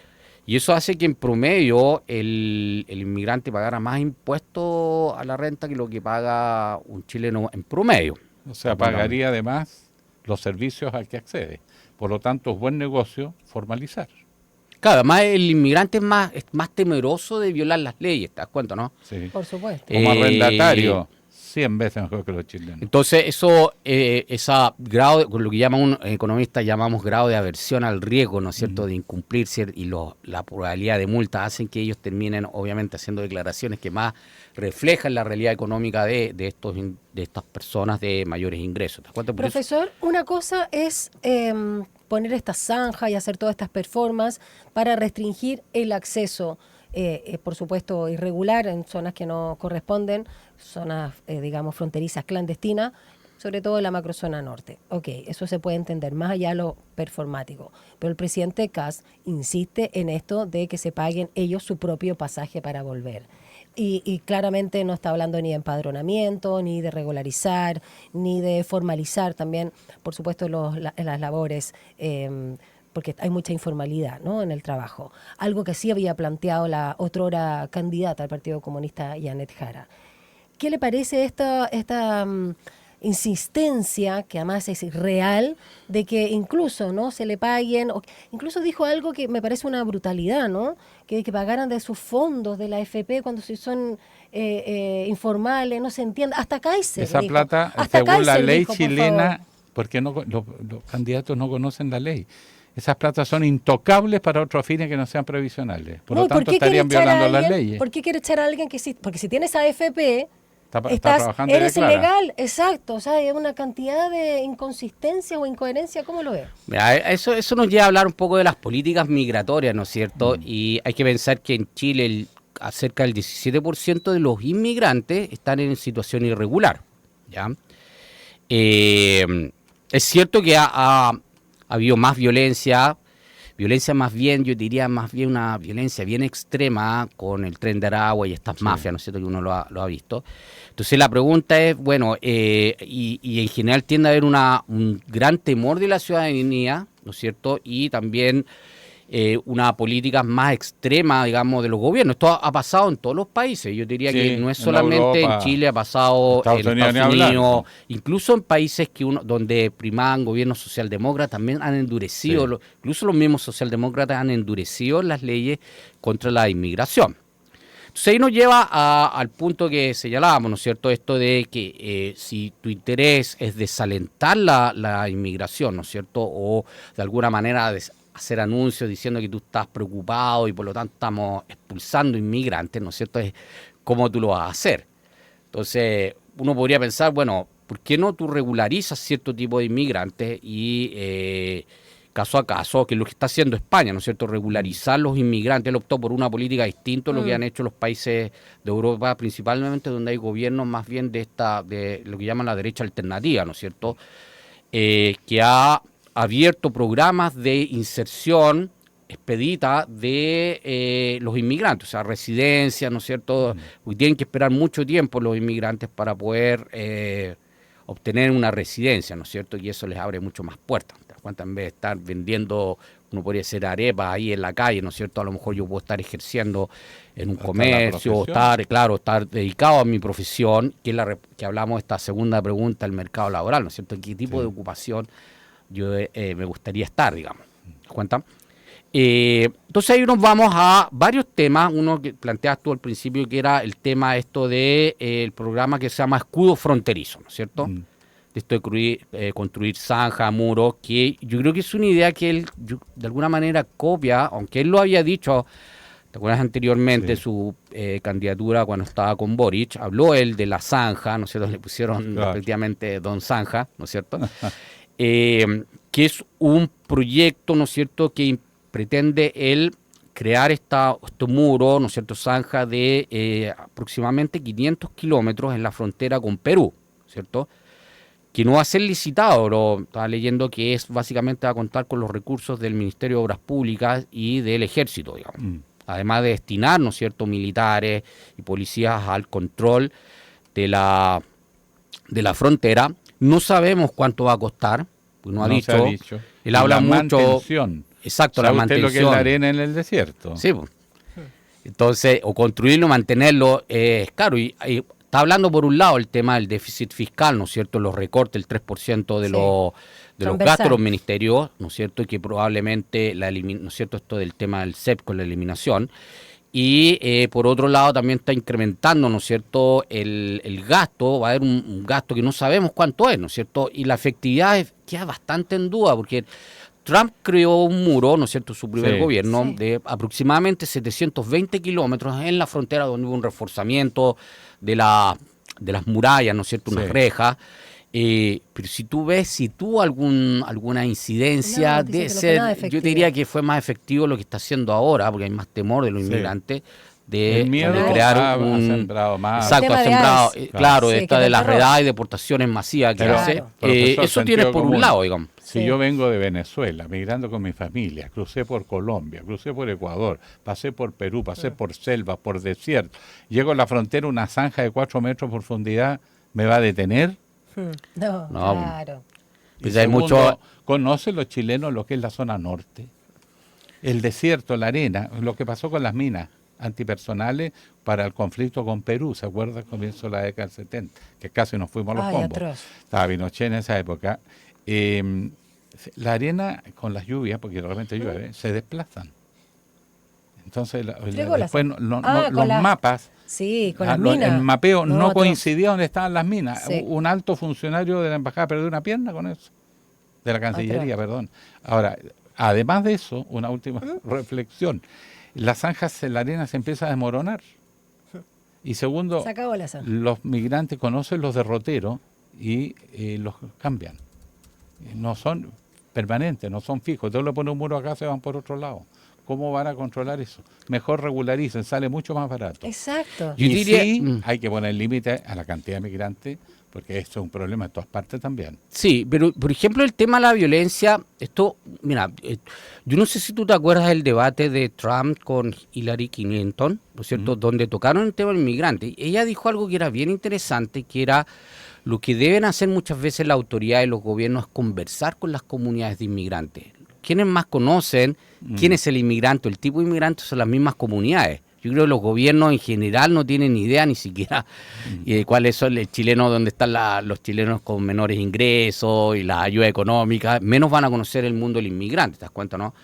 y eso hace que en promedio el inmigrante pagara más impuestos a la renta que lo que paga un chileno en promedio. O sea, pagaría además los servicios al que accede. Por lo tanto, es buen negocio formalizar. Claro, además el inmigrante es más temeroso de violar las leyes, ¿te das cuenta, no? Sí. Por supuesto. Como arrendatario, 100 veces mejor que los chilenos. Entonces, eso, esa grado, con lo que llama un economista, llamamos grado de aversión al riesgo, ¿no es cierto?, de incumplir y la probabilidad de multa hacen que ellos terminen, obviamente, haciendo declaraciones que más reflejan la realidad económica de estas personas de mayores ingresos. ¿Te das cuenta? Por eso, Profesor, una cosa es poner estas zanjas y hacer todas estas performances para restringir el acceso, por supuesto, irregular en zonas que no corresponden, zonas, digamos, fronterizas clandestinas, sobre todo en la macrozona norte. Ok, eso se puede entender, más allá de lo performático. Pero el presidente Kast insiste en esto de que se paguen ellos su propio pasaje para volver. Y claramente no está hablando ni de empadronamiento, ni de regularizar, ni de formalizar también, por supuesto, las labores, porque hay mucha informalidad, ¿no?, en el trabajo. Algo que sí había planteado la otrora candidata al Partido Comunista, Janet Jara. ¿Qué le parece esta insistencia, que además es real, de que incluso no se le paguen? Incluso dijo algo que me parece una brutalidad, ¿no?, que pagaran de sus fondos de la AFP cuando si son informales, no se entiende. Hasta Kaiser Esa dijo. plata, Hasta según la Kaiser ley dijo, por chilena, favor. porque los candidatos no conocen la ley. Esas platas son intocables para otros fines que no sean previsionales. Por lo tanto, estarían violando las leyes. ¿Por qué quiere echar a alguien que sí? Porque si tienes AFP, Está trabajando y eres declara. ilegal, exacto. O sea, hay una cantidad de inconsistencia o incoherencia. ¿Cómo lo ves? mira, eso nos lleva a hablar un poco de las políticas migratorias, ¿no es cierto? Y hay que pensar que en Chile cerca del 17% de los inmigrantes están en situación irregular, ¿ya? Es cierto que ha habido más violencia, violencia más bien, yo diría más bien una violencia bien extrema con el Tren de Aragua y estas mafias, ¿no es cierto?, que uno lo ha visto. Entonces la pregunta es, bueno, y en general tiende a haber un gran temor de la ciudadanía, ¿no es cierto?, y también una política más extrema, digamos, de los gobiernos. Esto ha pasado en todos los países. Yo diría que no es solamente en Chile, ha pasado en Estados Unidos, incluso en países donde primaban gobiernos socialdemócratas, también han endurecido, incluso los mismos socialdemócratas han endurecido las leyes contra la inmigración. Entonces ahí nos lleva al punto que señalábamos, ¿no es cierto?, esto de que si tu interés es desalentar la inmigración, ¿no es cierto?, o de alguna manera hacer anuncios diciendo que tú estás preocupado y por lo tanto estamos expulsando inmigrantes, ¿no es cierto?, es cómo tú lo vas a hacer. Entonces uno podría pensar, bueno, ¿por qué no tú regularizas cierto tipo de inmigrantes y caso a caso, que es lo que está haciendo España, ¿no es cierto?, regularizar los inmigrantes? Él optó por una política distinta a lo que han hecho los países de Europa, principalmente donde hay gobiernos más bien de lo que llaman la derecha alternativa, ¿no es cierto?, que ha abierto programas de inserción expedita de los inmigrantes, o sea, residencias, ¿no es cierto?, porque tienen que esperar mucho tiempo los inmigrantes para poder obtener una residencia, ¿no es cierto?, y eso les abre mucho más puertas. ¿Te das cuenta? En vez de estar vendiendo, uno podría hacer arepas ahí en la calle, ¿no es cierto?, a lo mejor yo puedo estar ejerciendo en un comercio, o estar dedicado a mi profesión, que es que hablamos de esta segunda pregunta, el mercado laboral, ¿no es cierto?, ¿qué tipo de ocupación yo me gustaría estar, digamos? ¿Te das cuenta? Entonces ahí nos vamos a varios temas. Uno que planteaste tú al principio, que era el tema esto de el programa que se llama Escudo Fronterizo, ¿no es cierto? Esto de construir zanjas, muros, que yo creo que es una idea que él de alguna manera copia, aunque él lo había dicho, ¿te acuerdas anteriormente su candidatura cuando estaba con Boric? Habló él de la zanja, ¿no es cierto? Le pusieron efectivamente Don Zanja, ¿no es cierto? Que es un proyecto, ¿no es cierto?, que pretende él crear este muro, ¿no es cierto?, zanja de aproximadamente 500 kilómetros en la frontera con Perú, ¿cierto?, que no va a ser licitado. Lo estaba leyendo que básicamente va a contar con los recursos del Ministerio de Obras Públicas y del Ejército, digamos. Además de destinar, ¿no es cierto?, militares y policías al control de la frontera. No sabemos cuánto va a costar, pues no se ha dicho. Él habla mucho. Mantención. Exacto, la mantención. Usted lo que es la arena en el desierto. Sí, pues. Entonces, o construirlo, mantenerlo, es caro. Y está hablando por un lado el tema del déficit fiscal, ¿no es cierto?, los recortes, el 3% de los gastos de los ministerios, ¿no es cierto?, y que probablemente, ¿no es cierto?, esto del tema del CEP con la eliminación. Y por otro lado también está incrementando, ¿no es cierto?, el gasto. Va a haber un gasto que no sabemos cuánto es, ¿no es cierto?, y la efectividad queda bastante en duda, porque Trump creó un muro, ¿no es cierto?, su primer gobierno, de aproximadamente 720 kilómetros en la frontera, donde hubo un reforzamiento de las murallas, ¿no es cierto?, unas rejas. Pero si tuvo alguna incidencia, yo te diría que fue más efectivo lo que está haciendo ahora, porque hay más temor de los inmigrantes de crear ha sembrado más. Exacto, ha sembrado, claro, de las redadas y deportaciones masivas que hace. Eso tiene por un lado, digamos. Si yo vengo de Venezuela, migrando con mi familia, crucé por Colombia, crucé por Ecuador, pasé por Perú, pasé por selva, por desierto, llego a la frontera, una zanja de 4 metros de profundidad, ¿me va a detener? No, claro. Y segundo, ¿conocen los chilenos lo que es la zona norte? El desierto, la arena, lo que pasó con las minas antipersonales para el conflicto con Perú, ¿se acuerdan? Comienzo de la década del 70, que casi nos fuimos a los combos. Estaba Pinochet en esa época. La arena con las lluvias, porque realmente llueve, se desplazan. Entonces, después los mapas, con las minas. el mapeo no coincidía donde estaban las minas. Un alto funcionario de la embajada perdió una pierna con eso, de la Cancillería, perdón. Ahora, además de eso, una última reflexión. Las zanjas, la arena se empieza a desmoronar. Y segundo, los migrantes conocen los derroteros y los cambian. No son permanentes, no son fijos. Entonces le ponen un muro acá, se van por otro lado. ¿cómo van a controlar eso? Mejor regularicen, sale mucho más barato. Exacto. Y sí, hay que poner límite a la cantidad de migrantes, porque esto es un problema en todas partes también. Sí, pero por ejemplo el tema de la violencia, esto, mira, yo no sé si tú te acuerdas del debate de Trump con Hillary Clinton, ¿no es cierto?, donde tocaron el tema del migrante. Ella dijo algo que era bien interesante, que era lo que deben hacer muchas veces las autoridades y los gobiernos es conversar con las comunidades de inmigrantes. Quienes más conocen quién es el inmigrante, el tipo de inmigrante son las mismas comunidades. Yo creo que los gobiernos en general no tienen ni idea ni siquiera cuáles son el chileno, dónde están los chilenos con menores ingresos y la ayuda económica, menos van a conocer el mundo del inmigrante, ¿te das cuenta, no?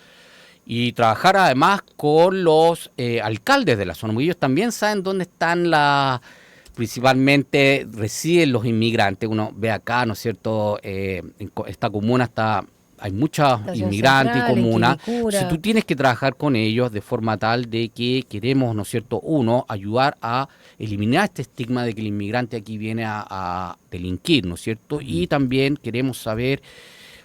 Y trabajar además con los alcaldes de la zona, porque ellos también saben dónde están principalmente residen los inmigrantes. Uno ve acá, ¿no es cierto?, en esta comuna hay muchos inmigrantes y comunas. Si tú tienes que trabajar con ellos de forma tal de que queremos, ¿no es cierto?, ayudar a eliminar este estigma de que el inmigrante aquí viene a delinquir, ¿no es cierto? Y también queremos saber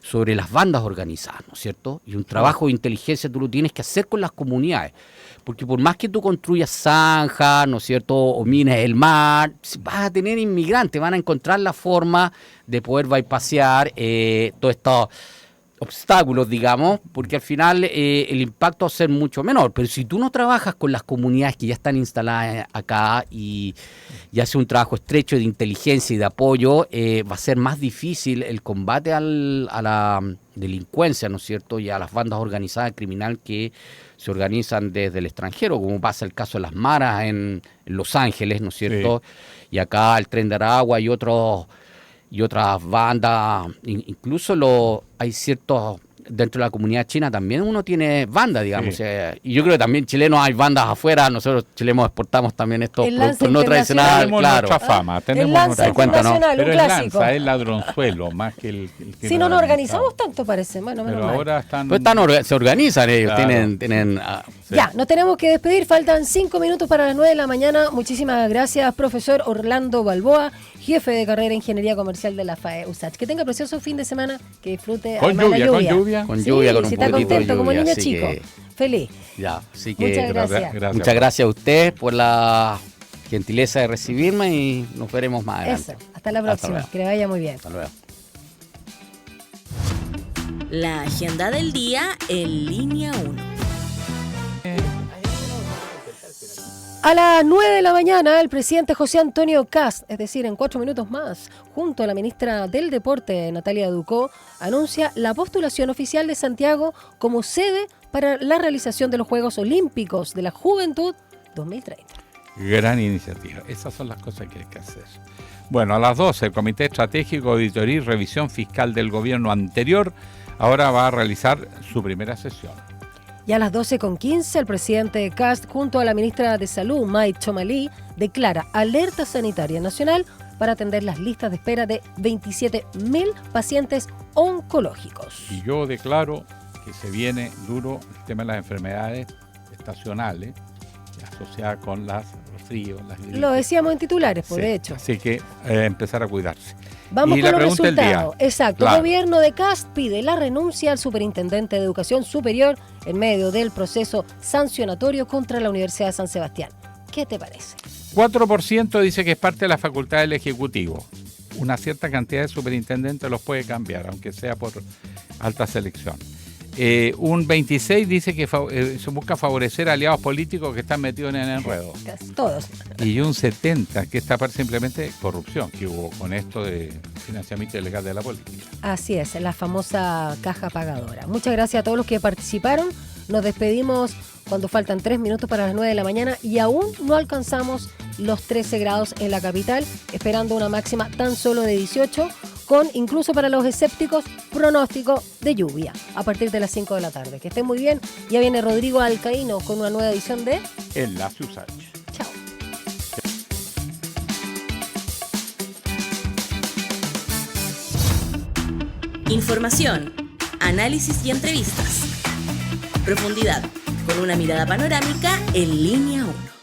sobre las bandas organizadas, ¿no es cierto? Y un trabajo de inteligencia tú lo tienes que hacer con las comunidades. Porque por más que tú construyas zanjas, ¿no es cierto?, o mines el mar, vas a tener inmigrantes, van a encontrar la forma de poder bypassear todo esto obstáculos, digamos, porque al final el impacto va a ser mucho menor. Pero si tú no trabajas con las comunidades que ya están instaladas acá y haces un trabajo estrecho de inteligencia y de apoyo, va a ser más difícil el combate a la delincuencia, ¿no es cierto?, y a las bandas organizadas criminal que se organizan desde el extranjero, como pasa el caso de las maras en Los Ángeles, ¿no es cierto?, y acá el Tren de Aragua y otras bandas, incluso hay ciertos, dentro de la comunidad china también uno tiene bandas, digamos, y yo creo que también chilenos hay bandas afuera, nosotros chilenos exportamos también estos productos no tradicionales, tenemos claro. Nuestra fama, tenemos nuestra cuenta, ¿no? Pero un clásico. es lanza, es ladronzuelo, más que el que si no nos organizamos tanto, parece, bueno, menos pero mal. ahora están... Pues se organizan ellos, claro. tienen Ya, nos tenemos que despedir, faltan 5 minutos para las 9 de la mañana. Muchísimas gracias, profesor Orlando Balboa, jefe de carrera de Ingeniería Comercial de la FAE USACH. Que tenga precioso fin de semana, que disfrute con lluvia. Con sí, lluvia, con un si está poquitito contento de como lluvia, niño así chico. que, Feliz. Ya, así que Muchas gracias. Muchas gracias a usted por la gentileza de recibirme y nos veremos más adelante. Eso, hasta la próxima, que le vaya muy bien. Hasta luego. La agenda del día en línea 1. A las 9 de la mañana, el presidente José Antonio Kast, es decir, en 4 minutos más, junto a la ministra del Deporte, Natalia Ducó, anuncia la postulación oficial de Santiago como sede para la realización de los Juegos Olímpicos de la Juventud 2030. Gran iniciativa. Esas son las cosas que hay que hacer. Bueno, a las 12, el Comité Estratégico, Auditoría y Revisión Fiscal del Gobierno anterior ahora va a realizar su primera sesión. Y a las 12:15, el presidente Kast, junto a la ministra de Salud, May Chomalí, declara alerta sanitaria nacional para atender las listas de espera de 27.000 pacientes oncológicos. Y yo declaro que se viene duro el tema de las enfermedades estacionales asociadas con los fríos, las gripes. Lo decíamos en titulares, Sí, de hecho. Así que empezar a cuidarse. Vamos y con la los pregunta del resultados. día. Exacto. Claro. El gobierno de Kast pide la renuncia al superintendente de Educación Superior en medio del proceso sancionatorio contra la Universidad de San Sebastián. ¿Qué te parece? 4% dice que es parte de la facultad del Ejecutivo. Una cierta cantidad de superintendentes los puede cambiar, aunque sea por alta selección. Un 26% dice que se busca favorecer a aliados políticos que están metidos en el enredo. Casi todos. Y un 70% que esta parte simplemente corrupción que hubo con esto de financiamiento ilegal de la política. Así es, la famosa caja pagadora. Muchas gracias a todos los que participaron. Nos despedimos cuando faltan 3 minutos para las 9 de la mañana y aún no alcanzamos los 13 grados en la capital, esperando una máxima tan solo de 18, con incluso para los escépticos pronóstico de lluvia a partir de las 5 de la tarde. Que estén muy bien. Ya viene Rodrigo Alcaíno con una nueva edición de Enlace USACH. Chao. Información, análisis y entrevistas. Profundidad, con una mirada panorámica en línea 1.